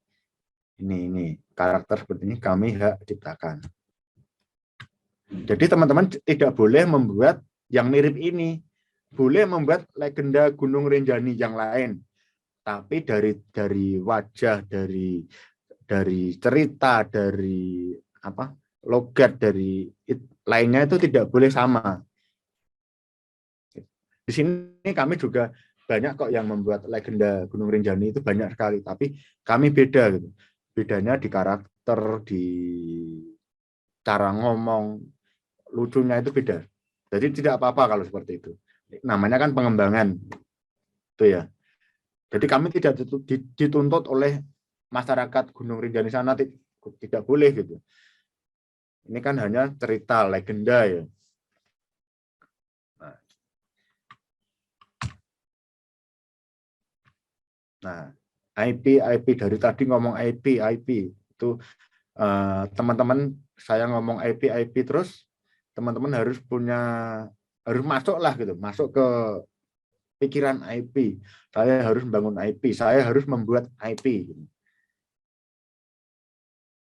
Ini karakter seperti ini kami hak ciptakan. Jadi teman-teman tidak boleh membuat yang mirip ini. Boleh membuat legenda Gunung Rinjani yang lain. Tapi dari wajah, dari cerita, dari apa? Logat dari lainnya itu tidak boleh sama. Di sini kami juga banyak kok yang membuat legenda Gunung Rinjani itu banyak sekali, tapi kami beda gitu. Bedanya di karakter, di cara ngomong, lucunya itu beda. Jadi tidak apa-apa kalau seperti itu. Namanya kan pengembangan. Itu ya. Jadi kami tidak dituntut oleh masyarakat Gunung Rinjani sana, tidak boleh gitu. Ini kan hanya cerita legenda ya. Nah, IP dari tadi ngomong IP itu teman-teman, saya ngomong IP terus teman-teman harus masuk lah gitu, masuk ke pikiran IP. Saya harus membangun IP, saya harus membuat IP.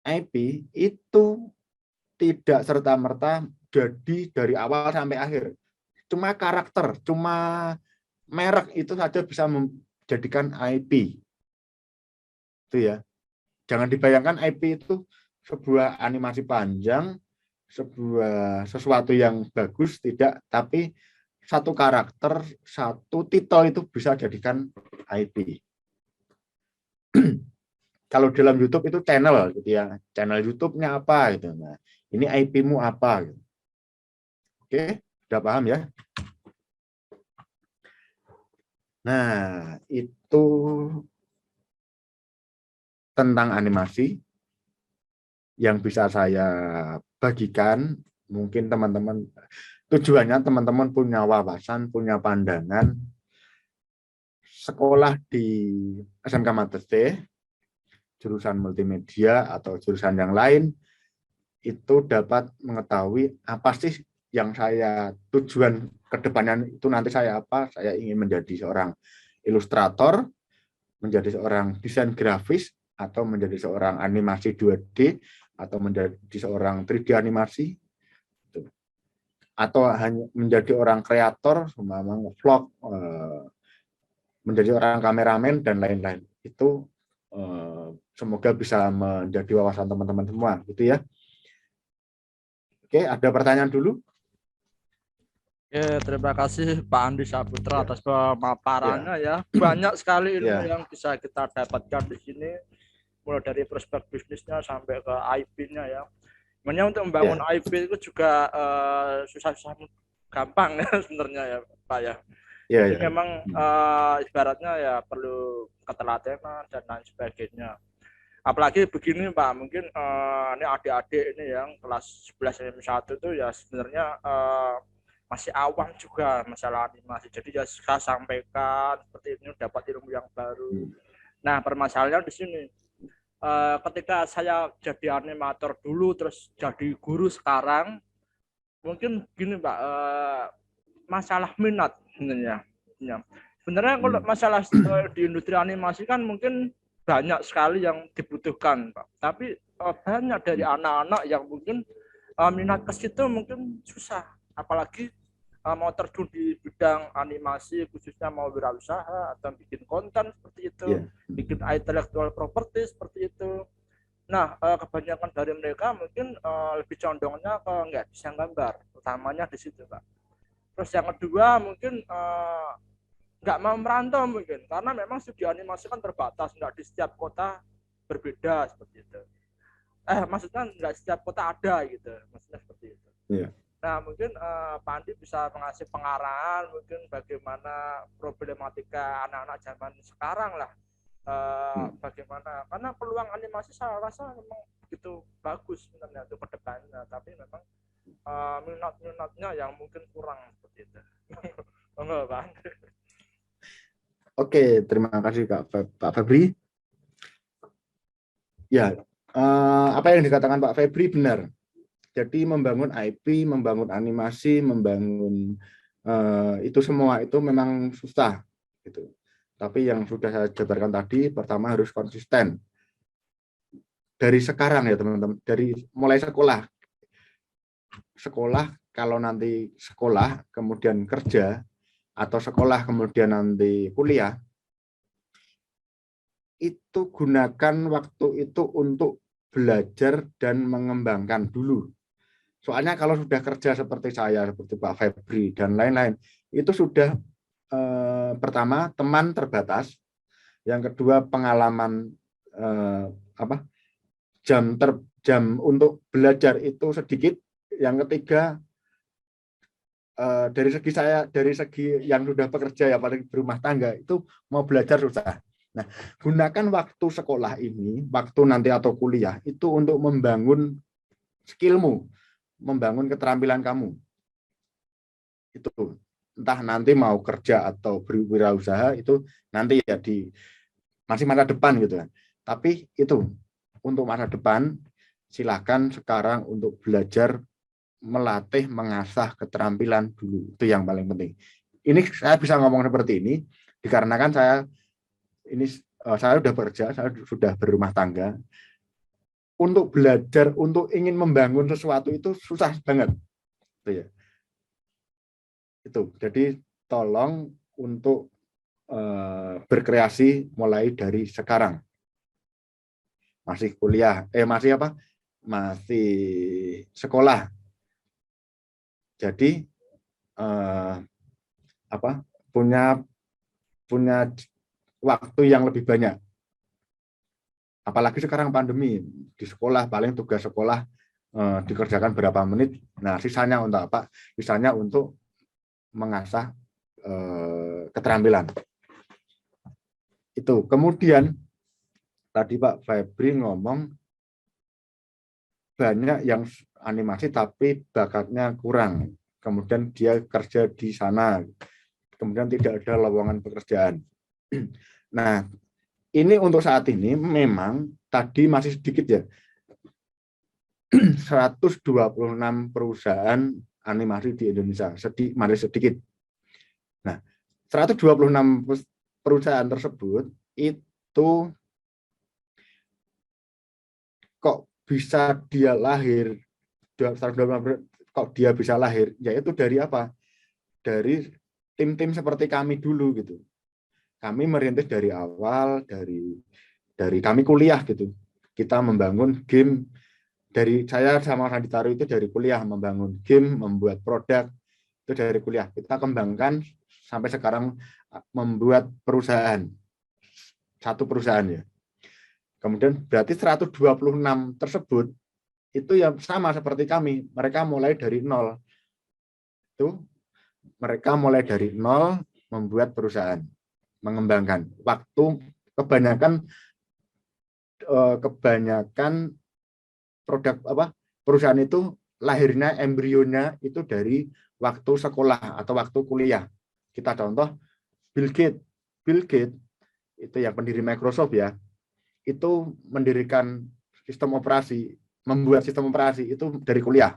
IP itu tidak serta-merta jadi dari awal sampai akhir. Cuma karakter, cuma merek itu saja bisa menjadikan IP. Itu ya. Jangan dibayangkan IP itu sebuah animasi panjang, sesuatu yang bagus, tidak, tapi satu karakter, satu titel itu bisa jadikan IP. Kalau dalam YouTube itu channel gitu ya, channel YouTube-nya apa gitu. Nah, ini IP-mu apa gitu. Oke, sudah paham ya? Nah, itu tentang animasi yang bisa saya bagikan. Mungkin teman-teman, tujuannya teman-teman punya wawasan, punya pandangan. Sekolah di SMK Mateste, jurusan multimedia atau jurusan yang lain, itu dapat mengetahui apa sih yang saya tujuan kedepannya itu nanti saya apa. Saya ingin menjadi seorang ilustrator, menjadi seorang desain grafis, atau menjadi seorang animasi 2D, atau menjadi seorang 3D animasi, atau hanya menjadi orang kreator, memang vlog, menjadi orang kameramen dan lain-lain. Itu semoga bisa menjadi wawasan teman-teman semua, gitu ya. Oke, ada pertanyaan dulu? Ya, terima kasih Pak Andi Saputra atas pemaparannya ya. Banyak sekali ilmu yang bisa kita dapatkan di sini, mulai dari prospek bisnisnya sampai ke IP-nya ya. Sebenarnya untuk membangun IP itu juga susah-susah gampang ya sebenarnya ya Pak ya. Jadi memang ibaratnya ya perlu ketelatenan dan lain sebagainya. Apalagi begini Pak, mungkin ini adik-adik ini yang kelas 11 M1 itu ya sebenarnya masih awam juga masalah animasi. Jadi ya saya sampaikan seperti ini dapat ilmu yang baru. Nah, permasalahan di sini ketika saya jadi animator dulu terus jadi guru sekarang, mungkin gini Pak, masalah minat sebenarnya. Sebenarnya kalau masalah di industri animasi kan mungkin banyak sekali yang dibutuhkan Pak. Tapi banyak dari anak-anak yang mungkin minat ke situ mungkin susah. Apalagi mau terjun di bidang animasi, khususnya mau wirausaha atau bikin konten seperti itu, bikin intellectual property seperti itu. Nah, kebanyakan dari mereka mungkin lebih condongnya ke nggak bisa gambar, utamanya di situ, Pak. Terus yang kedua mungkin nggak mau merantau mungkin, karena memang studio animasi kan terbatas, nggak di setiap kota berbeda seperti itu. Maksudnya nggak setiap kota ada gitu, maksudnya seperti itu. Yeah. Nah, mungkin Pak Andi bisa mengasih pengarahan mungkin bagaimana problematika anak-anak zaman sekarang lah, bagaimana, karena peluang animasi saya rasa memang begitu bagus sebenarnya untuk kedepannya, tapi memang minat-minatnya yang mungkin kurang seperti itu. Enggak, Pak. Oke, terima kasih Pak Febri. Ya, apa yang dikatakan Pak Febri benar. Jadi membangun IP, membangun animasi, membangun itu semua itu memang susah gitu. Tapi yang sudah saya jabarkan tadi, pertama harus konsisten. Dari sekarang ya teman-teman, dari mulai sekolah. Sekolah, kalau nanti sekolah, kemudian kerja, atau sekolah kemudian nanti kuliah, itu gunakan waktu itu untuk belajar dan mengembangkan dulu. Soalnya kalau sudah kerja seperti saya, seperti Pak Febri dan lain-lain, itu sudah pertama teman terbatas, yang kedua pengalaman jam untuk belajar itu sedikit, yang ketiga dari segi yang sudah bekerja ya paling berumah tangga itu mau belajar susah. Nah, gunakan waktu sekolah ini, waktu nanti atau kuliah itu untuk membangun skillmu, membangun keterampilan kamu. Itu entah nanti mau kerja atau berwirausaha itu nanti ya di masih masa depan gitu kan. Tapi itu untuk masa depan silakan sekarang untuk belajar, melatih, mengasah keterampilan dulu. Itu yang paling penting. Ini saya bisa ngomong seperti ini dikarenakan saya sudah bekerja, saya sudah berumah tangga. Untuk belajar, untuk ingin membangun sesuatu itu susah banget. Itu ya. Itu. Jadi tolong untuk berkreasi mulai dari sekarang. Masih kuliah, masih apa? Masih sekolah. Jadi punya waktu yang lebih banyak. Apalagi sekarang pandemi, di sekolah paling tugas sekolah dikerjakan berapa menit. Nah, sisanya untuk apa? Sisanya untuk mengasah keterampilan. Itu. Kemudian tadi Pak Febri ngomong banyak yang animasi tapi bakatnya kurang. Kemudian dia kerja di sana. Kemudian tidak ada lowongan pekerjaan. Nah, ini untuk saat ini memang tadi masih sedikit ya. 126 perusahaan animasi di Indonesia, masih sedikit. Nah, 126 perusahaan tersebut itu kok bisa dia lahir, kok dia bisa lahir, yaitu dari apa? Dari tim-tim seperti kami dulu gitu. Kami merintis dari awal, dari kami kuliah gitu. Kita membangun game, dari saya sama Sandi Taru itu dari kuliah, membangun game, membuat produk, itu dari kuliah. Kita kembangkan sampai sekarang membuat perusahaan. Satu perusahaan ya. Kemudian berarti 126 tersebut itu yang sama seperti kami. Mereka mulai dari nol. Itu mereka mulai dari nol membuat perusahaan, mengembangkan. Waktu kebanyakan produk perusahaan itu lahirnya, embrionya itu dari waktu sekolah atau waktu kuliah. Kita contoh Bill Gates. Bill Gates itu yang pendiri Microsoft ya. Itu mendirikan sistem operasi, membuat sistem operasi itu dari kuliah.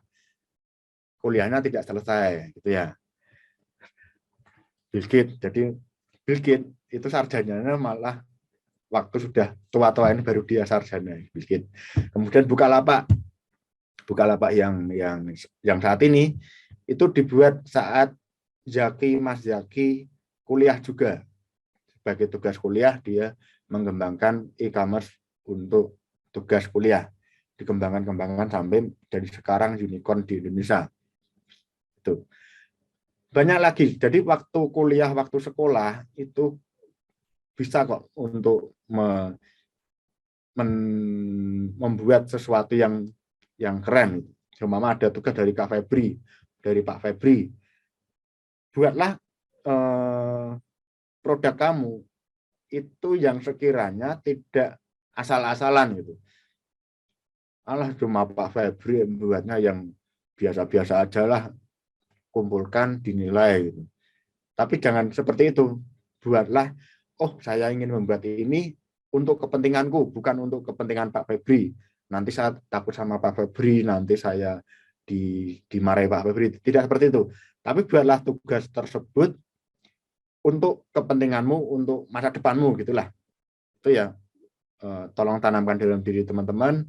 Kuliahnya tidak selesai gitu ya. Bill Gates. Jadi Bill Gates itu sarjananya malah waktu sudah tua-tua ini baru dia sarjana Bill Gates. Kemudian Bukalapak yang saat ini itu dibuat saat Mas Zaki kuliah juga. Sebagai tugas kuliah dia mengembangkan e-commerce untuk tugas kuliah. Dikembangkan sampai dari sekarang unicorn di Indonesia. Itu. Banyak lagi. Jadi waktu kuliah, waktu sekolah itu bisa kok untuk membuat sesuatu yang keren. Seumpama ada tugas dari Kak Febri, dari Pak Febri, buatlah produk kamu itu yang sekiranya tidak asal-asalan gitu. Alah cuma Pak Febri buatnya yang biasa-biasa aja lah, kumpulkan dinilai gitu. Tapi jangan seperti itu. Buatlah, oh saya ingin membuat ini untuk kepentinganku, bukan untuk kepentingan Pak Febri. Nanti saya takut sama Pak Febri, nanti saya dimarahi Pak Febri. Tidak seperti itu. Tapi buatlah tugas tersebut untuk kepentinganmu, untuk masa depanmu, gitulah. Itu ya, tolong tanamkan dalam diri teman-teman.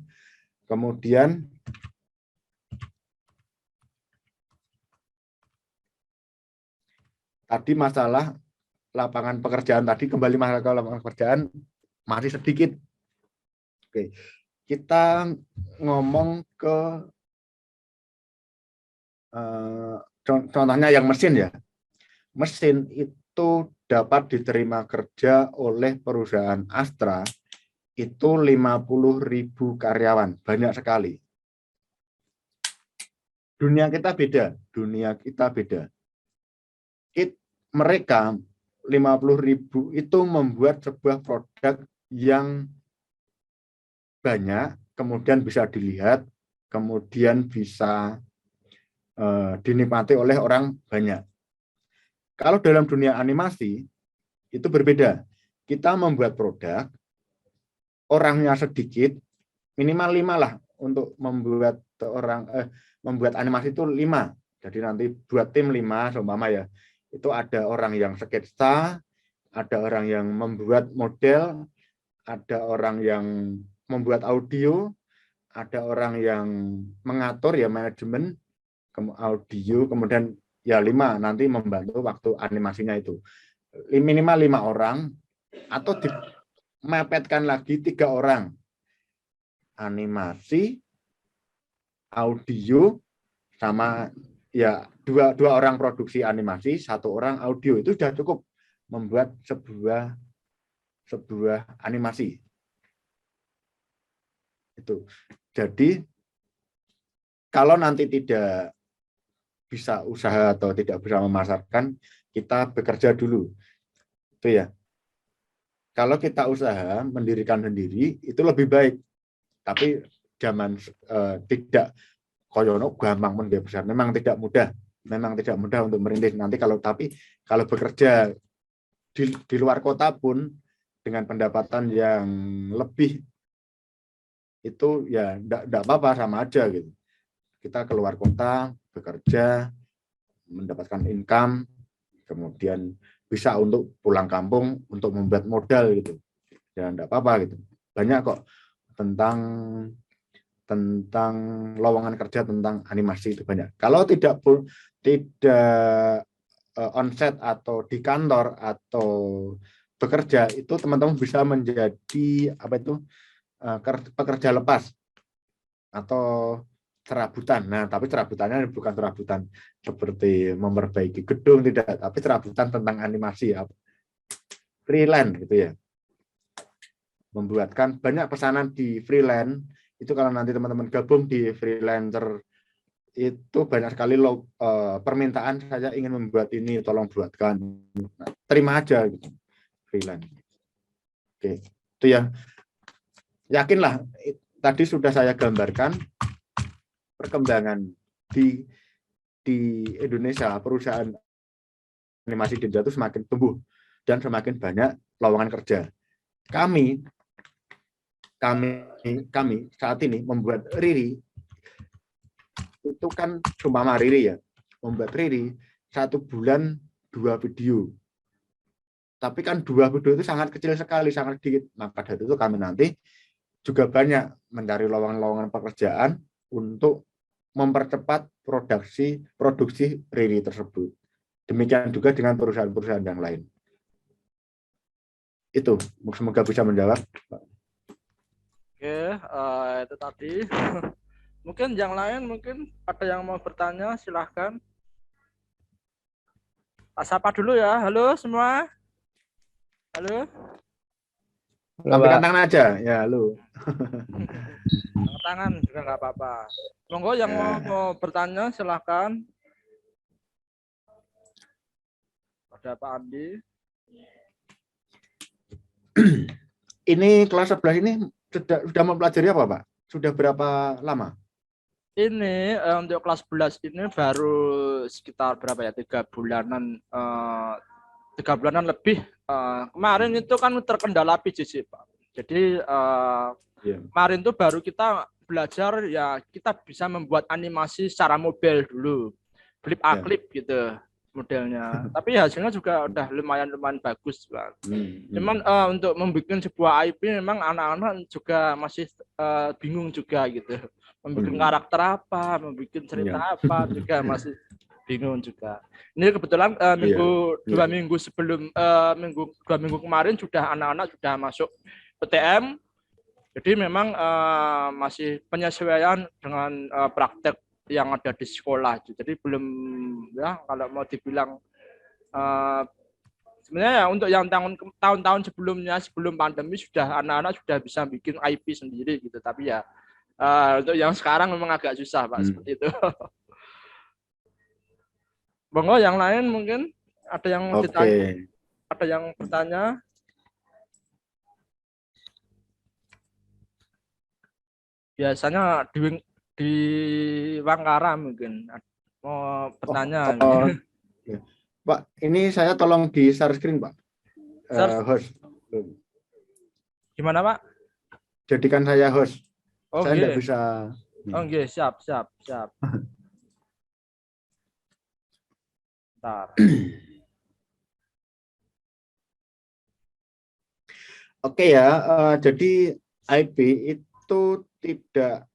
Kemudian tadi masalah lapangan pekerjaan tadi, kembali masalah ke lapangan pekerjaan masih sedikit. Oke, kita ngomong ke contohnya yang mesin ya. Mesin itu dapat diterima kerja oleh perusahaan Astra itu 50.000 karyawan, banyak sekali. Dunia kita beda. Mereka 50.000 itu membuat sebuah produk yang banyak, kemudian bisa dilihat, kemudian bisa dinikmati oleh orang banyak. Kalau dalam dunia animasi itu berbeda. Kita membuat produk, orangnya sedikit, minimal 5 lah untuk membuat membuat animasi itu 5. Jadi nanti buat tim 5 seumpama ya. Itu ada orang yang sketsa, ada orang yang membuat model, ada orang yang membuat audio, ada orang yang mengatur ya manajemen audio, kemudian ya 5 nanti membantu waktu animasinya itu. Minimal 5 orang atau dimepetkan lagi 3 orang. Animasi, audio, sama ya dua orang produksi animasi, 1 orang audio, itu sudah cukup membuat sebuah animasi. Itu. Jadi kalau nanti tidak bisa usaha atau tidak bisa memasarkan, kita bekerja dulu. Itu ya. Kalau kita usaha mendirikan sendiri itu lebih baik. Tapi zaman tidak koyono gampang pun dia besar. Memang tidak mudah untuk merintis. Nanti kalau bekerja di luar kota pun dengan pendapatan yang lebih itu ya enggak apa-apa, sama aja gitu. Kita keluar kota bekerja mendapatkan income, kemudian bisa untuk pulang kampung untuk membuat modal gitu. Ya enggak apa-apa gitu. Banyak kok tentang lowongan kerja tentang animasi itu banyak. Kalau tidak onset atau di kantor atau bekerja, itu teman-teman bisa menjadi pekerja lepas atau serabutan. Nah, tapi serabutannya bukan serabutan seperti memperbaiki gedung, tidak, tapi serabutan tentang animasi, freelance gitu ya. Membuatkan banyak pesanan di freelance. Itu kalau nanti teman-teman gabung di freelancer itu banyak sekali permintaan, saya ingin membuat ini, tolong buatkan. Nah, terima aja gitu, freelance. Oke, itu ya. Yakinlah tadi sudah saya gambarkan perkembangan di Indonesia, perusahaan animasi di Indonesia itu semakin tumbuh dan semakin banyak lowongan kerja. Kami saat ini membuat Riri itu kan cuma Riri ya, membuat Riri 1 bulan 2 video. Tapi kan 2 video itu sangat kecil sekali, sangat sedikit. Maka dari itu kami nanti juga banyak mencari lowongan-lowongan pekerjaan untuk mempercepat produksi Riri tersebut. Demikian juga dengan perusahaan-perusahaan yang lain. Itu semoga bisa menjawab. Oke, itu tadi. Mungkin yang lain, mungkin ada yang mau bertanya, silahkan. Pak Sapa dulu ya. Halo semua. Halo. Lambaikan tangan aja, ya lu. Angkat tangan juga nggak apa-apa. Monggo yang mau bertanya, silahkan. Ada Pak Andi. Ini kelas 11 ini sudah mempelajari apa, Pak? Sudah berapa lama? Ini untuk kelas 11 ini baru sekitar berapa ya, 3 bulanan, 3 bulanan lebih. Kemarin itu kan terkendala PJJ, Pak. Jadi kemarin itu baru kita belajar ya, kita bisa membuat animasi secara mobile dulu, flip a clip gitu modelnya. Tapi hasilnya juga udah lumayan bagus, Pak. Cuman untuk membuat sebuah IP memang anak-anak juga masih bingung juga gitu. Membuat karakter apa, membuat cerita apa juga masih bingung juga. Ini kebetulan dua minggu sebelum 2 minggu kemarin sudah anak-anak sudah masuk PTM. Jadi memang masih penyesuaian dengan praktek yang ada di sekolah. Jadi belum, ya kalau mau dibilang sebenarnya ya untuk yang tahun-tahun sebelumnya, sebelum pandemi, sudah anak-anak sudah bisa bikin IP sendiri gitu. Tapi ya untuk yang sekarang memang agak susah, Pak, seperti itu. Monggo yang lain mungkin ada yang ditanya, ada yang bertanya. Biasanya di Wangkara mungkin mau bertanya. Pak, ini saya tolong di share screen, Pak. Host. Gimana, Pak? Jadikan saya host. Saya tidak bisa. Oke, siap. Bentar. Oke ya, jadi IP itu tidak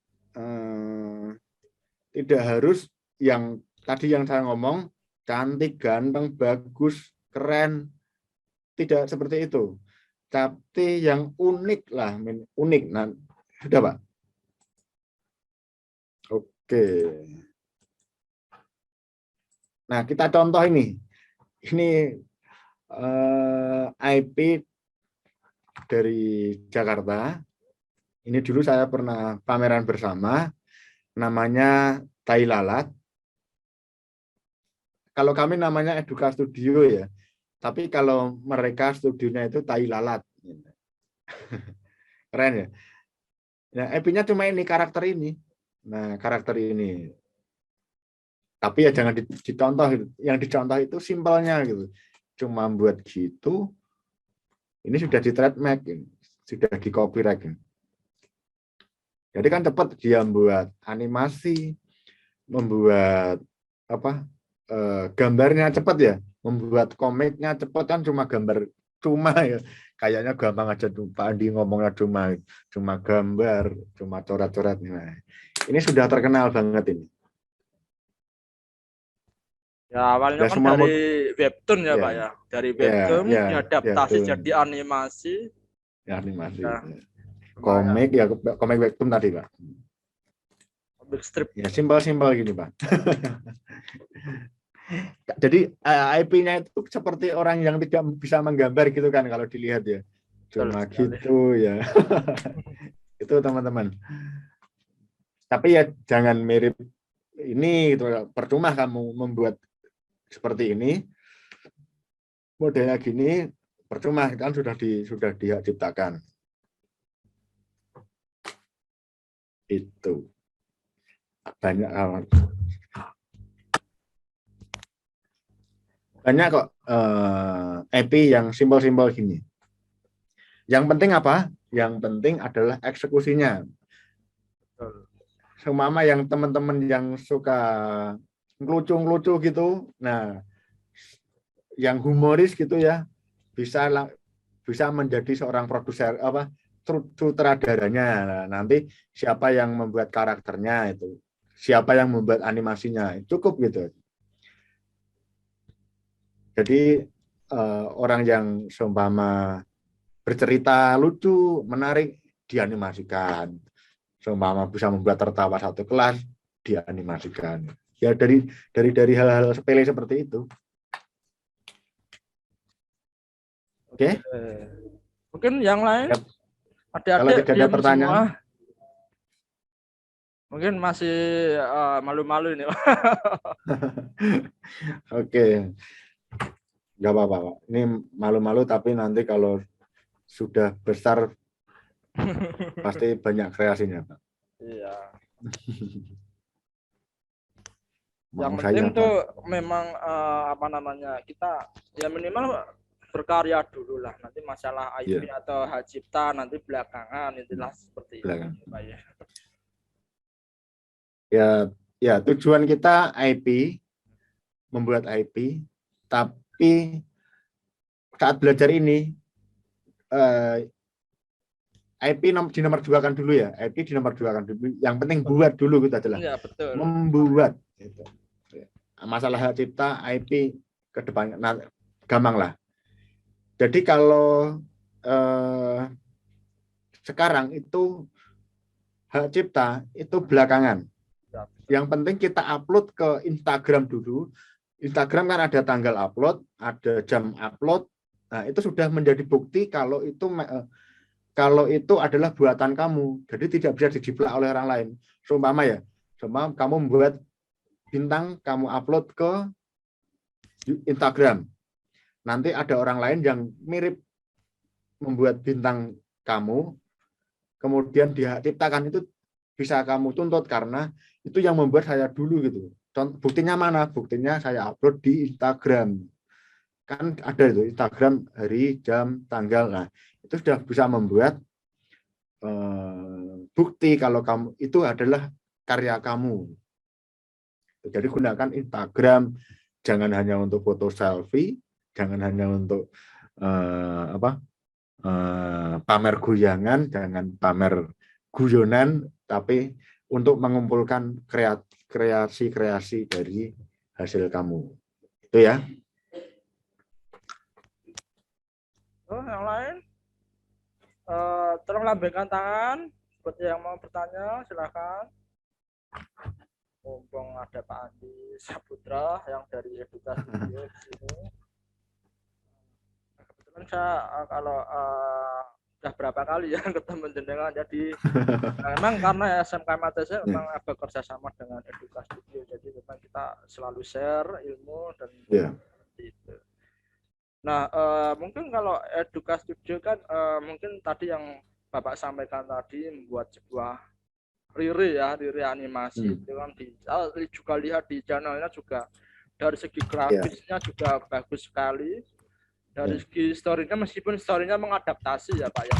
harus yang tadi yang saya ngomong, cantik, ganteng, bagus, keren, tidak seperti itu. Tapi yang unik lah, unik. Nah, sudah, Pak. Oke. Nah, kita contoh ini. Ini IP dari Jakarta. Ini dulu saya pernah pameran bersama, namanya Tai Lalat. Kalau kami namanya Eduka Studio ya, tapi kalau mereka studionya itu Tai Lalat. Keren ya. Nah, IP-nya cuma ini, karakter ini. Nah, karakter ini. Tapi ya jangan dicontoh. Yang dicontoh itu simpelnya gitu. Cuma buat gitu. Ini sudah di trademark, sudah di copyright. Jadi kan cepat dia membuat animasi, membuat apa? Gambarnya cepat ya, membuat komiknya cepat kan, cuma gambar cuma ya. Kayaknya gampang aja tuh Pak Andi ngomongnya, cuma gambar, cuma coret-coret. Nah, ini sudah terkenal banget ini. Ya awalnya kan dari webtoon ya, Pak ya. Dari webtoon diadaptasi jadi animasi. Ya, animasi. Komik ya, komik webtoon tadi, Pak. Komik strip. Ya simpel-simpel gini, Pak. Jadi IP-nya itu seperti orang yang tidak bisa menggambar gitu kan kalau dilihat ya. Cuma gitu ya. Itu teman-teman. Tapi ya jangan mirip ini gitu. Percuma kamu membuat seperti ini. Modelnya gini, percuma kan sudah diciptakan. Itu. Banyak kok IP yang simpel-simpel gini. Yang penting apa? Yang penting adalah eksekusinya. Semama yang teman-teman yang suka ngelucu-ngelucu gitu, nah, yang humoris gitu ya, bisa menjadi seorang produser apa sutradaranya. Nah, nanti siapa yang membuat karakternya itu, siapa yang membuat animasinya, cukup gitu. Jadi orang yang seumpama bercerita lucu, menarik, dianimasikan. Seumpama bisa membuat tertawa satu kelas, dianimasikan. Ya dari hal-hal sepele seperti itu. Oke. Mungkin yang lain, Yap. Kalau adik-adik tidak ada diam pertanyaan, semua. Mungkin masih malu-malu ini. oke, nggak apa-apa, Pak. Ini malu-malu, tapi nanti kalau sudah besar pasti banyak kreasinya, Pak. Iya. Yang Mau penting saya, tuh Pak. memang apa namanya, kita ya minimal berkarya dulu lah. Nanti masalah IP Ya, atau hak cipta nanti belakangan, itulah seperti itu, belakang. Pak ya. Ya, tujuan kita IP, membuat IP, tapi saat belajar ini IP di nomor dua kan dulu ya, IP di nomor dua kan dulu. Yang penting buat dulu kita adalah Ya betul. membuat. Gitu. Masalah hak cipta IP ke depan, nah, gampang lah. Jadi kalau sekarang itu hak cipta itu belakangan. Ya, Yang penting kita upload ke Instagram dulu. Instagram kan ada tanggal upload, ada jam upload. Nah, itu sudah menjadi bukti kalau itu adalah buatan kamu. Jadi tidak bisa dijiplak oleh orang lain. Seumpama ya, seumpama kamu membuat bintang, kamu upload ke Instagram. Nanti ada orang lain yang mirip membuat bintang kamu, kemudian diciptakan, itu bisa kamu tuntut karena itu yang membuat saya dulu gitu. Buktinya mana? Buktinya saya upload di Instagram. Kan ada itu Instagram, hari, jam, tanggal. Nah, itu sudah bisa membuat bukti kalau kamu itu adalah karya kamu. Jadi gunakan Instagram, jangan hanya untuk foto selfie, jangan hanya untuk pamer guyangan, jangan pamer guyonan, tapi untuk mengumpulkan kreasi-kreasi dari hasil kamu. Itu ya. Oh, yang lain, tolong lambaikan tangan. Buat yang mau bertanya, silakan. Mumpung ada Pak Andi Saputra yang dari Eduka Studio di sini. Kebetulan saya kalau sudah berapa kali ya ketemu jenengan, jadi memang karena SMK Matese memang bekerja sama dengan Eduka Studio, jadi memang kita selalu share ilmu dan itu. Nah, mungkin kalau Eduka Studio kan mungkin tadi yang Bapak sampaikan tadi membuat sebuah Riri animasi itu kan juga lihat di channelnya juga dari segi grafisnya juga bagus sekali, dari segi storynya meskipun storynya mengadaptasi ya Pak ya.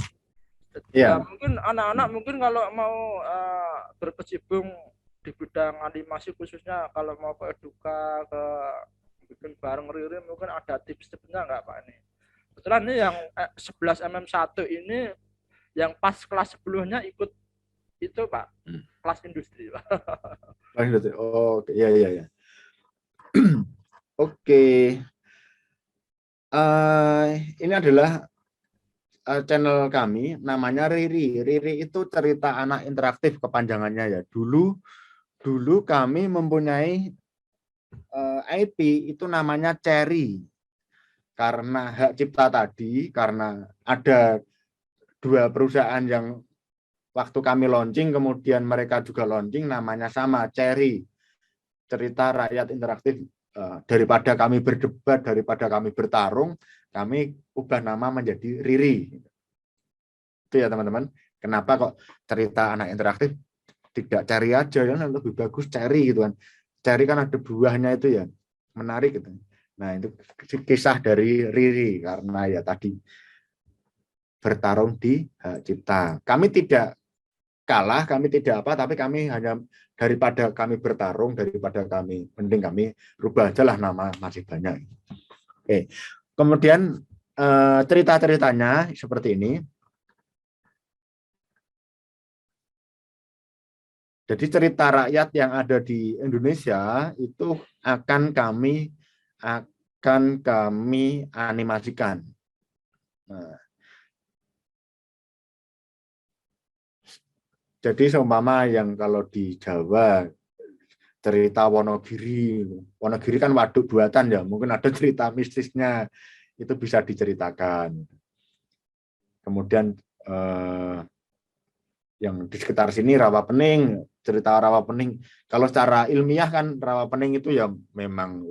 Ya mungkin anak-anak mungkin kalau mau berkecimpung di bidang animasi khususnya kalau mau ke Eduka ke bikin bareng Riri, mungkin ada tips-tipsnya nggak Pak ini? Kebetulan ini yang 11 mm1 ini yang pas kelas 10-nya ikut itu Pak, kelas industri Pak. Oh, iya. Oke. Ini adalah channel kami, namanya Riri. Riri itu cerita anak interaktif kepanjangannya ya. Dulu kami mempunyai IP itu namanya Cherry. Karena hak cipta tadi, karena ada dua perusahaan yang waktu kami launching, kemudian mereka juga launching, namanya sama, Cherry. Cerita rakyat interaktif. Daripada kami berdebat, daripada kami bertarung, kami ubah nama menjadi Riri. Itu ya teman-teman. Kenapa kok cerita anak interaktif tidak Cherry aja, yang lebih bagus Cherry gitu kan. Cherry kan ada buahnya itu ya, menarik gitu. Nah, itu kisah dari Riri karena ya tadi bertarung di hak cipta. Kami tidak kalah, kami tidak apa, tapi kami hanya daripada kami bertarung, daripada kami mending kami rubah aja lah nama, masih banyak. Oke. Kemudian cerita-ceritanya seperti ini. Jadi cerita rakyat yang ada di Indonesia itu akan akan kami animasikan. Nah, jadi seumpama yang kalau di Jawa cerita Wonogiri, Wonogiri kan waduk buatan ya, mungkin ada cerita mistisnya, itu bisa diceritakan. Kemudian yang di sekitar sini Rawapening, cerita Rawapening. Kalau secara ilmiah kan Rawapening itu ya memang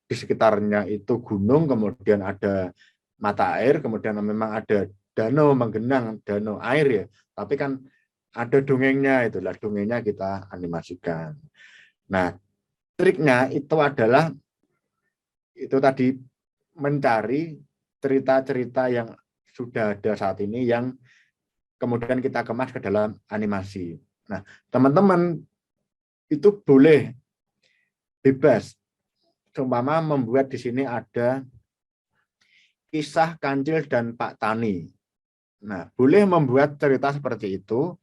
di sekitarnya itu gunung, kemudian ada mata air, kemudian memang ada danau menggenang, danau air ya. Tapi kan ada dongengnya, itulah dongengnya kita animasikan. Nah, triknya itu adalah itu tadi mencari cerita-cerita yang sudah ada saat ini yang kemudian kita kemas ke dalam animasi. Nah, teman-teman itu boleh bebas. Seumpama membuat di sini ada kisah Kancil dan Pak Tani. Nah, boleh membuat cerita seperti itu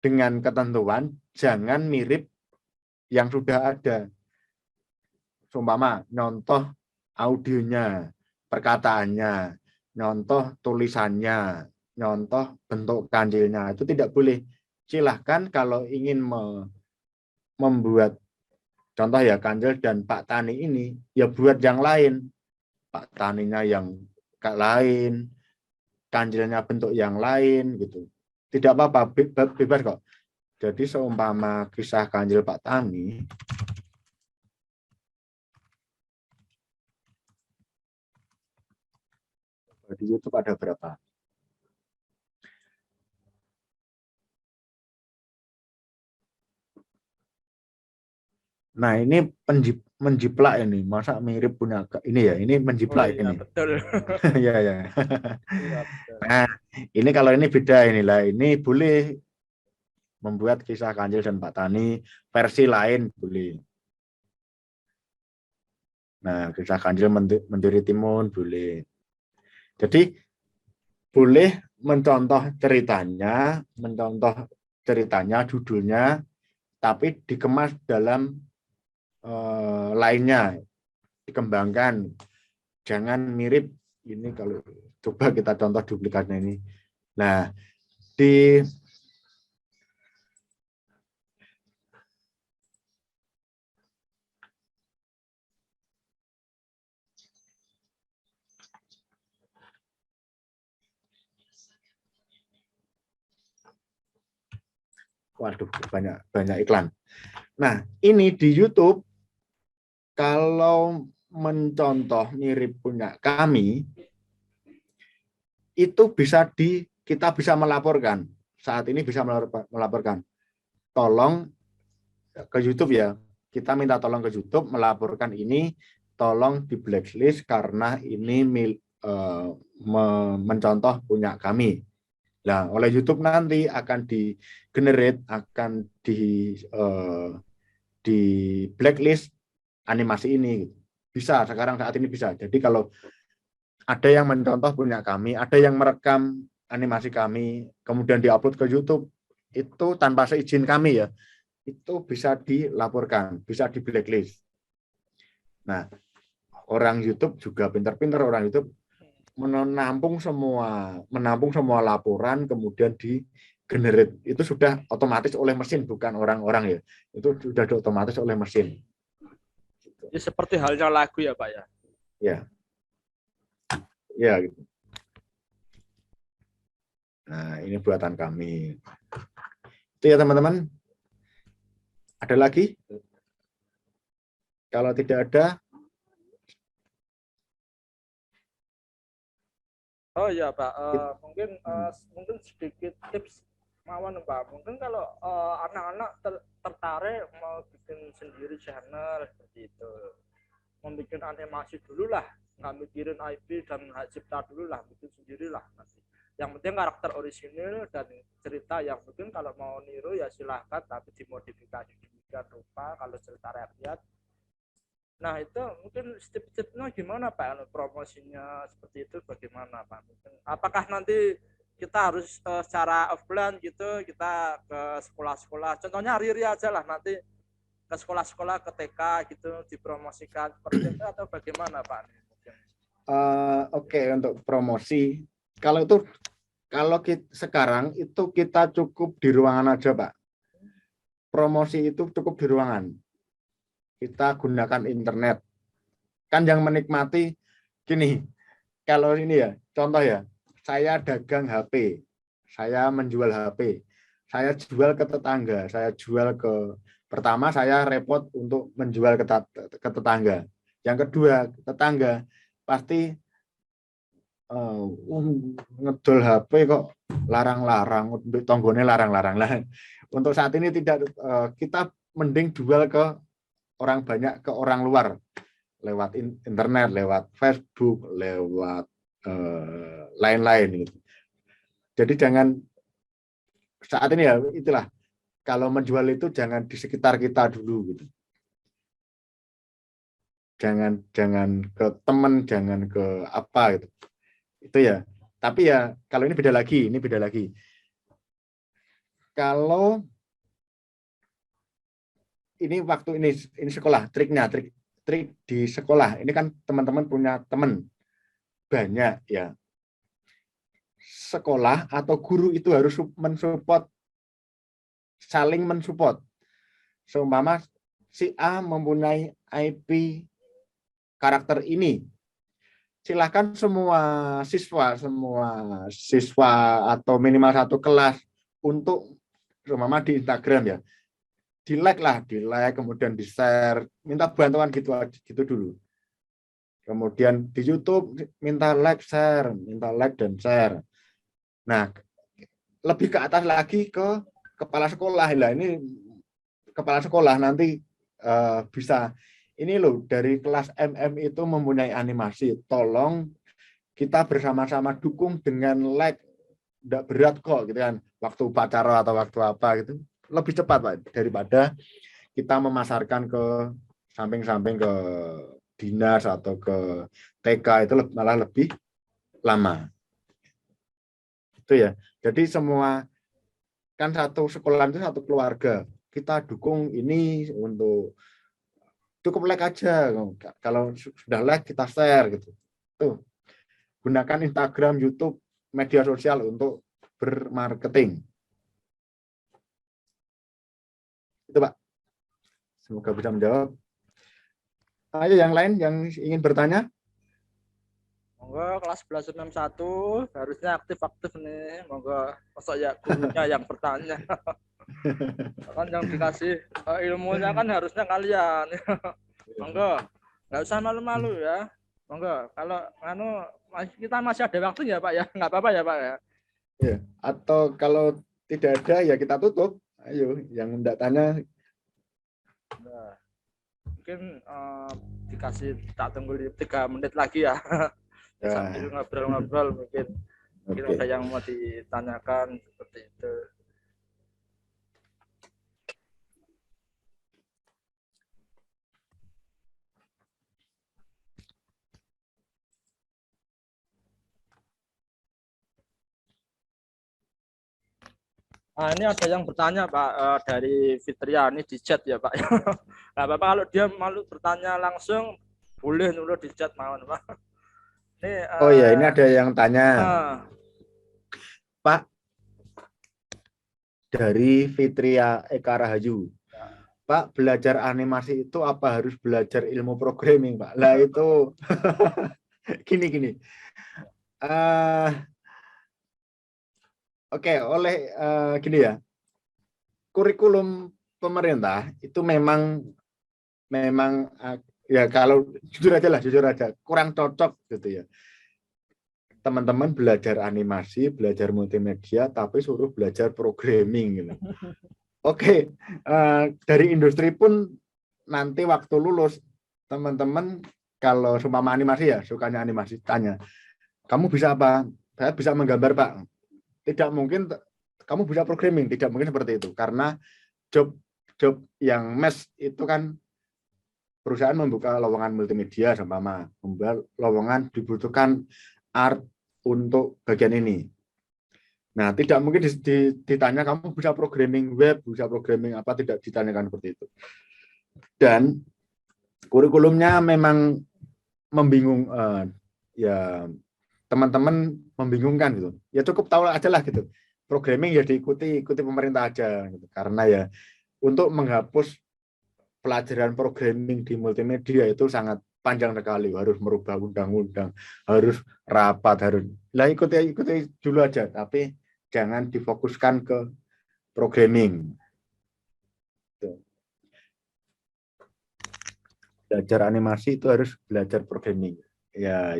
dengan ketentuan jangan mirip yang sudah ada. Seumpama nyontoh audionya, perkataannya, nyontoh tulisannya, nyontoh bentuk kancilnya, itu tidak boleh. Silahkan kalau ingin membuat contoh ya kancil dan Pak Tani ini, ya buat yang lain. Pak Taninya yang lain, kancilnya bentuk yang lain gitu. Tidak apa-apa, bebas kok. Jadi seumpama kisah kancil Pak Tani, di YouTube ada berapa? Nah, ini menjiplak ini. Masa mirip punya ini ya? Ini Oh menjiplak iya ini. betul. Ya ya. Iya betul. Nah, ini kalau ini beda inilah. Ini boleh membuat kisah Kancil dan Pak Tani versi lain boleh. Nah, kisah Kancil Menduri Timun boleh. Jadi boleh mencontoh ceritanya, judulnya, tapi dikemas dalam lainnya, dikembangkan. Jangan mirip ini kalau coba kita contoh duplikatnya ini. Nah, di waduh banyak iklan. Nah, ini di YouTube kalau mencontoh mirip punya kami itu kita bisa melaporkan. Saat ini bisa melaporkan. Tolong ke YouTube ya. Kita minta tolong ke YouTube melaporkan ini, tolong di blacklist karena ini mencontoh punya kami. Nah, oleh YouTube nanti akan di generate, akan di blacklist animasi ini. Bisa, sekarang saat ini bisa. Jadi kalau ada yang mencontoh punya kami, ada yang merekam animasi kami, kemudian diupload ke YouTube, itu tanpa seizin kami ya, itu bisa dilaporkan, bisa di blacklist. Nah, orang YouTube juga pintar-pintar, orang YouTube menampung semua laporan, kemudian di generate. Itu sudah otomatis oleh mesin, bukan orang-orang ya. Itu sudah otomatis oleh mesin. Ya, seperti halnya lagu ya Pak ya. Ya, ya gitu. Nah, ini buatan kami. Itu ya teman-teman. Ada lagi? Kalau tidak ada, Oh iya Pak, mungkin sedikit tips mawon Pak. Mungkin kalau anak-anak tertarik mau bikin sendiri channel seperti itu, membuat animasi dulu lah, nggak mikirin IP dan hak cipta dulu lah, bikin sendiri lah nanti. Yang penting karakter orisinil dan cerita yang mungkin kalau mau niru ya silahkan, tapi dimodifikasi demikian rupa kalau cerita rakyat. Nah itu mungkin step-stepnya gimana Pak? Promosinya seperti itu bagaimana Pak? Mungkin, apakah nanti kita harus secara offline gitu, kita ke sekolah-sekolah, contohnya Riri aja lah nanti ke sekolah-sekolah, ke TK gitu dipromosikan seperti itu atau bagaimana Pak? Oke, untuk promosi kalau sekarang itu kita cukup di ruangan aja Pak. Promosi itu cukup di ruangan. Kita gunakan internet. Kan yang menikmati gini, kalau ini ya, contoh ya, saya dagang HP, saya menjual HP, saya jual ke tetangga, saya jual pertama saya repot untuk menjual ke tetangga. Yang kedua, tetangga pasti ngedol HP kok larang-larang, tonggone larang-larang lah. Untuk saat ini tidak, kita mending jual ke orang banyak, ke orang luar lewat internet, lewat Facebook, lewat lain-lain gitu. Jadi jangan saat ini ya itulah, kalau menjual itu jangan di sekitar kita dulu gitu. Jangan ke teman, jangan ke apa gitu. Itu ya. Tapi ya kalau ini beda lagi. Kalau ini waktu ini sekolah, trik di sekolah. Ini kan teman-teman punya teman banyak ya. Sekolah atau guru itu harus saling mensupport. Seumpama si A mempunyai IP karakter ini, silakan semua siswa atau minimal satu kelas untuk seumpama di Instagram ya, di like kemudian di share, minta bantuan gitu dulu. Kemudian di YouTube minta like dan share. Nah, lebih ke atas lagi ke kepala sekolah lah. Ini kepala sekolah nanti bisa ini loh, dari kelas MM itu mempunyai animasi. Tolong kita bersama-sama dukung dengan like, tidak berat kok gitu kan. Waktu upacara atau waktu apa gitu lebih cepat Pak daripada kita memasarkan ke samping-samping ke dinas atau ke TK, itu malah lebih lama. Itu ya. Jadi semua kan satu sekolah itu satu keluarga. Kita dukung ini untuk cukup like aja. Kalau sudah like kita share gitu. Tuh. Gunakan Instagram, YouTube, media sosial untuk bermarketing. Itu Pak. Semoga bisa menjawab. Ayo yang lain yang ingin bertanya. Monggo kelas 1161 harusnya aktif-aktif nih. Monggo masuk ya gurunya yang bertanya. Kan yang dikasih ilmunya kan harusnya kalian. Monggo, nggak usah malu-malu ya. Monggo, kalau kita masih ada waktu ya Pak ya, nggak apa-apa ya Pak ya. Ya, atau kalau tidak ada ya kita tutup. Ayo, yang tidak tanya. Nah, mungkin dikasih tak tunggu 3 menit lagi ya. Sambil ngobrol-ngobrol mungkin ada yang mau ditanyakan seperti itu. Nah, ini ada yang bertanya Pak dari Fitriani di chat ya Pak. Nggak apa-apa kalau dia malu bertanya langsung, boleh dulu di chat mawon Pak. Ini, oh ya, ini ada yang tanya. Pak, dari Fitria Eka Rahayu. Pak, belajar animasi itu apa harus belajar ilmu programming, Pak? Lah itu gini. Oke, gini ya. Kurikulum pemerintah itu memang ya kalau jujur aja kurang cocok gitu ya. Teman-teman belajar animasi, belajar multimedia, tapi suruh belajar programming gitu. Oke, dari industri pun nanti waktu lulus teman-teman kalau seumpama animasi ya, sukanya animasi, tanya, kamu bisa apa? Saya bisa menggambar Pak. Tidak mungkin kamu bisa programming, tidak mungkin seperti itu, karena job yang match itu kan perusahaan membuka lowongan multimedia, seumpama membuka lowongan dibutuhkan art untuk bagian ini. Nah, tidak mungkin ditanya kamu bisa programming web, bisa programming apa, tidak ditanyakan seperti itu. Dan kurikulumnya memang membingung, ya teman-teman membingungkan gitu. Ya cukup tahu aja lah gitu. Programming ya ikuti pemerintah aja gitu. Karena ya untuk menghapus pelajaran programming di multimedia itu sangat panjang sekali, harus merubah undang-undang, harus rapat, harus lah ikuti dulu aja, tapi jangan difokuskan ke programming. Belajar animasi itu harus belajar programming. Ya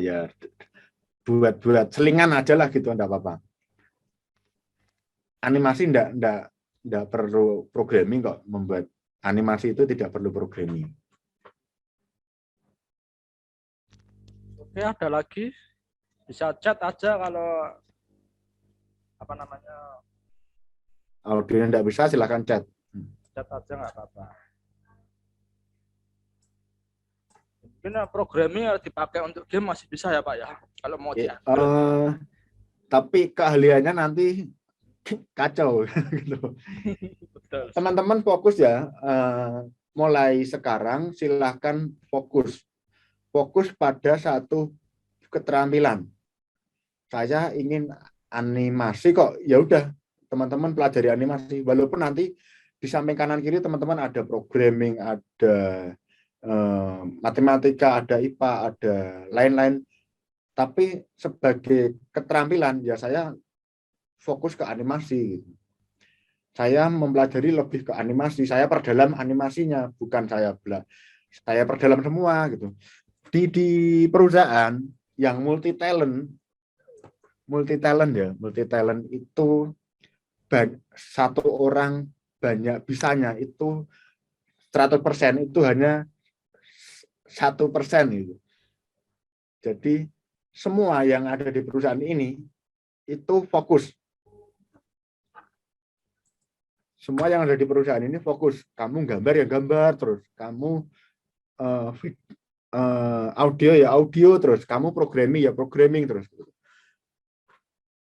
buat selingan aja lah gitu, enggak apa-apa. Animasi enggak perlu programming kok, membuat animasi itu tidak perlu programming. Oke, ada lagi? Bisa chat aja kalau apa namanya, Audionya enggak bisa, silakan chat. chat aja nggak apa-apa. Mungkin programming dipakai untuk game masih bisa ya Pak ya, kalau mau di-upgrade. Tapi keahliannya nanti kacau gitu. Betul. Teman-teman fokus ya, mulai sekarang silahkan fokus pada satu keterampilan. Saya ingin animasi kok, ya udah teman-teman pelajari animasi, walaupun nanti di samping kanan kiri teman-teman ada programming, ada matematika, ada IPA, ada lain-lain. Tapi sebagai keterampilan ya saya fokus ke animasi. Saya mempelajari lebih ke animasi, saya perdalam animasinya, bukan saya perdalam semua gitu. Di perusahaan yang multi talent itu satu orang banyak bisanya itu 100% itu hanya 1% itu. Jadi semua yang ada di perusahaan ini itu fokus. Semua yang ada di perusahaan ini fokus. Kamu gambar ya gambar terus, kamu audio ya audio terus, kamu programming ya programming terus.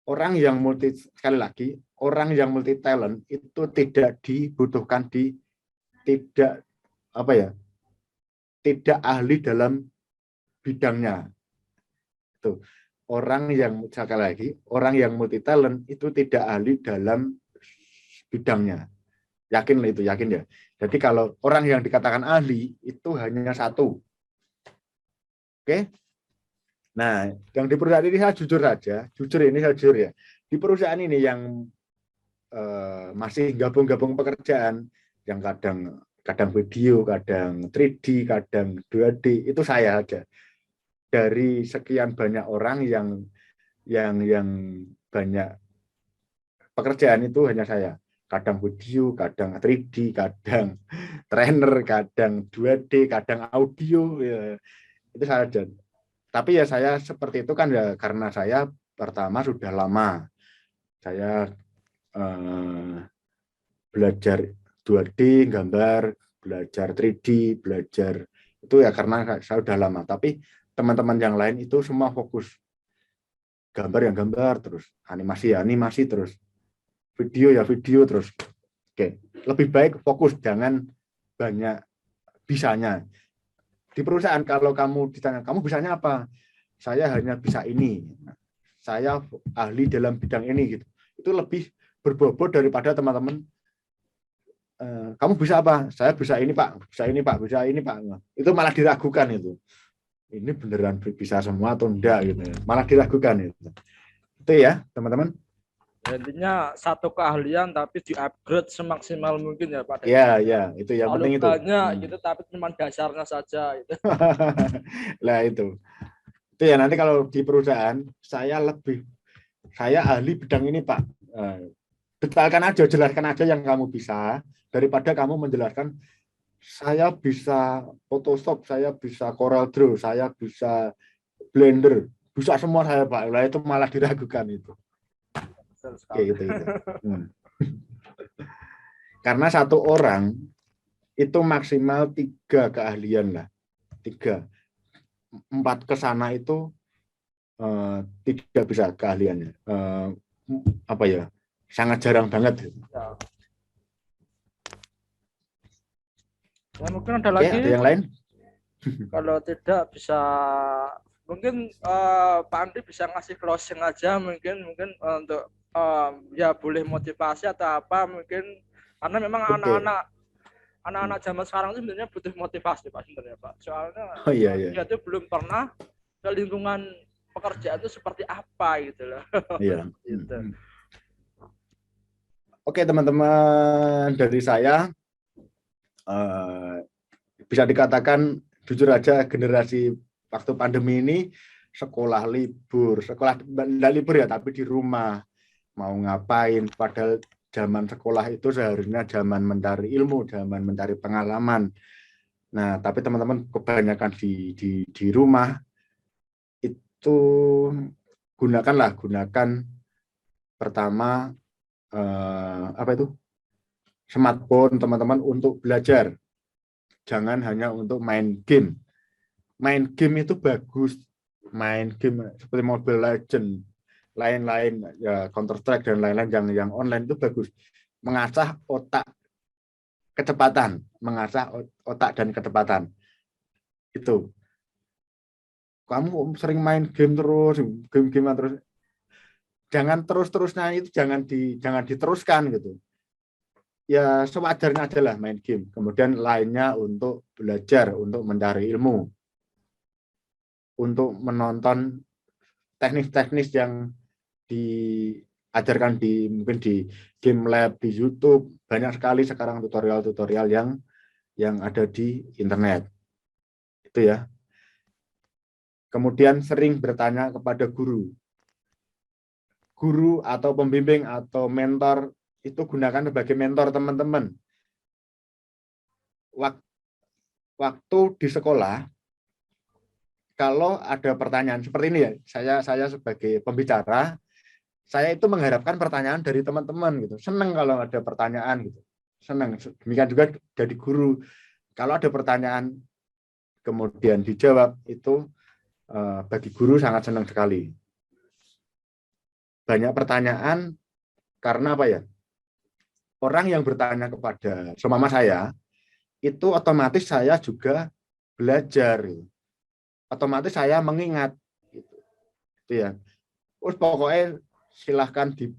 Orang yang sekali lagi, orang yang multi talent itu tidak dibutuhkan tidak ahli dalam bidangnya. Itu. Orang yang multi talent itu tidak ahli dalam bidangnya. Yakin ya. Jadi kalau orang yang dikatakan ahli itu hanya satu. Oke? Nah, yang di perusahaan ini saya jujur ya. Di perusahaan ini yang masih gabung-gabung pekerjaan, yang kadang video, kadang 3D, kadang 2D, itu saya aja. Dari sekian banyak orang yang banyak pekerjaan itu hanya saya. Kadang video, kadang 3D, kadang trainer, kadang 2D, kadang audio, ya. Itu saya aja. Tapi ya saya seperti itu kan ya karena saya pertama sudah lama. Saya belajar 2D, gambar, belajar 3D, belajar itu ya karena saya sudah lama. Tapi teman-teman yang lain itu semua fokus. Gambar yang gambar terus, animasi ya animasi terus, video ya video terus. Oke, lebih baik fokus, jangan banyak bisanya. Di perusahaan kalau kamu ditanya, kamu bisanya apa? Saya hanya bisa ini. Saya ahli dalam bidang ini gitu. Itu lebih berbobot daripada teman-teman kamu bisa apa? Saya bisa ini Pak, bisa ini Pak, bisa ini Pak. Itu malah diragukan itu. Ini beneran bisa semua atau enggak gitu. Malah diragukan itu. Itu ya, teman-teman. Intinya satu keahlian tapi di-upgrade semaksimal mungkin ya Pak. Ya, itu yang penting itu. Banyak gitu tapi cuma dasarnya saja gitu. Lah itu. Itu ya nanti kalau di perusahaan saya ahli bidang ini Pak. Jelaskan aja yang kamu bisa daripada kamu menjelaskan saya bisa Photoshop, saya bisa Corel Draw, saya bisa Blender, bisa semua saya Pak. Lah itu malah diragukan itu. Oke, gitu. Karena satu orang itu maksimal 3 keahlian lah. 3. 4 ke sana itu tidak bisa keahliannya. Sangat jarang banget. Ya, mungkin ada Oke, lagi. ada yang lain? Kalau tidak bisa mungkin Pak Andi bisa ngasih closing aja mungkin untuk ya boleh motivasi atau apa mungkin karena memang Oke. anak-anak zaman sekarang itu sebenarnya butuh motivasi Pak sebenarnya Pak. Soalnya Oh iya iya. dia itu belum pernah ke lingkungan pekerjaan itu seperti apa gitu loh. Iya. Gitu. Oke, teman-teman dari saya eh, bisa dikatakan jujur aja generasi waktu pandemi ini sekolah libur, sekolah tidak libur ya tapi di rumah mau ngapain padahal zaman sekolah itu seharusnya zaman mencari ilmu, zaman mencari pengalaman. Nah, tapi teman-teman kebanyakan di rumah itu gunakan pertama apa itu smartphone teman-teman untuk belajar, jangan hanya untuk main game. Main game itu bagus, main game seperti Mobile Legends, lain-lain ya Counter Strike dan lain-lain yang online itu bagus, mengasah otak kecepatan, mengasah otak dan kecepatan. Itu kamu sering main game terus, game-game terus, jangan terus-terusnya itu jangan diteruskan gitu. Ya sewajarnya aja lah main game. Kemudian lainnya untuk belajar, untuk mencari ilmu, untuk menonton teknis-teknis yang diajarkan mungkin di game lab di YouTube. Banyak sekali sekarang tutorial-tutorial yang ada di internet. Itu ya. Kemudian sering bertanya kepada guru. Guru atau pembimbing atau mentor itu gunakan sebagai mentor teman-teman. Waktu di sekolah, kalau ada pertanyaan seperti ini ya, saya sebagai pembicara, saya itu mengharapkan pertanyaan dari teman-teman gitu. Senang kalau ada pertanyaan gitu. Senang. Demikian juga dari guru. Kalau ada pertanyaan kemudian dijawab itu bagi guru sangat senang sekali. Banyak pertanyaan karena apa ya? Orang yang bertanya kepada seumpama saya, itu otomatis saya juga belajar. Otomatis saya mengingat gitu. Itu ya. Terus pokoknya silahkan di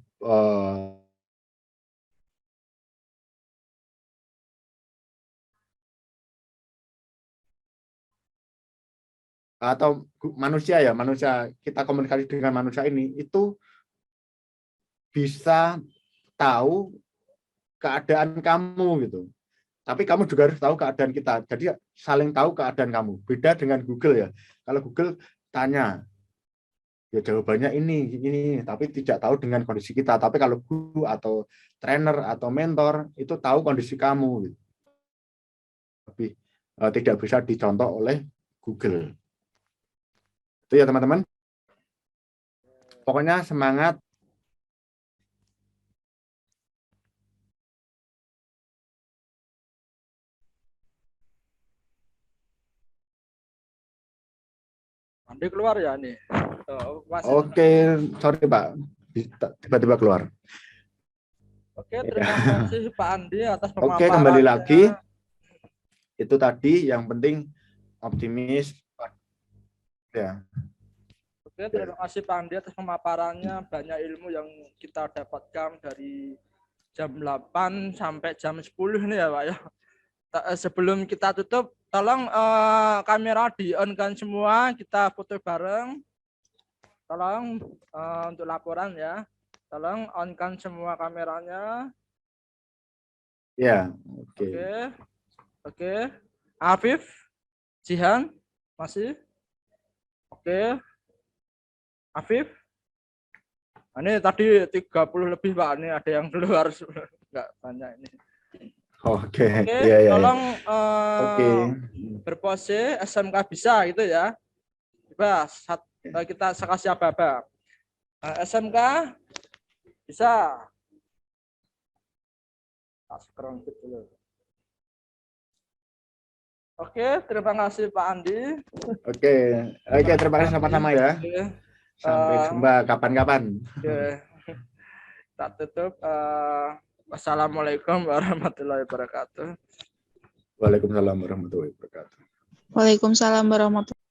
atau manusia ya, manusia kita komunikasi dengan manusia ini itu bisa tahu keadaan kamu gitu. Tapi kamu juga harus tahu keadaan kita. Jadi saling tahu keadaan kamu. Beda dengan Google ya. Kalau Google tanya, ya jawabannya ini, tapi tidak tahu dengan kondisi kita. Tapi kalau guru atau trainer atau mentor itu tahu kondisi kamu. Gitu. Tapi tidak bisa dicontoh oleh Google. Itu ya teman-teman. Pokoknya semangat. Andi keluar ya nih. Oke, sorry Pak. Tiba-tiba keluar. Oke, terima kasih Pak Andi atas Oke, kembali pemaparannya. lagi. Itu tadi yang penting optimis. Ya. Oke, terima kasih Pak Andi atas pemaparannya. Banyak ilmu yang kita dapatkan dari jam 8 sampai jam 10 nih ya Pak ya. Sebelum kita tutup, tolong kamera di-on kan semua, kita foto bareng. Tolong untuk laporan ya. Tolong on-kan semua kameranya. Ya, oke. Oke. Oke. Afif, Jihan, masih? Oke. Afif. Ini tadi 30 lebih Pak, ini ada yang keluar enggak banyak ini. Oke, Oke, ya. tolong Oke. berpose SMK bisa gitu ya. Coba kita kasih apa-apa. SMK bisa. Dulu. Oke, terima kasih Pak Andi. Oke, terima kasih sama-sama ya. Sampai jumpa kapan-kapan. Oke. Tak tutup. Wassalamualaikum warahmatullahi wabarakatuh. Waalaikumsalam warahmatullahi wabarakatuh. Waalaikumsalam warahmatullahi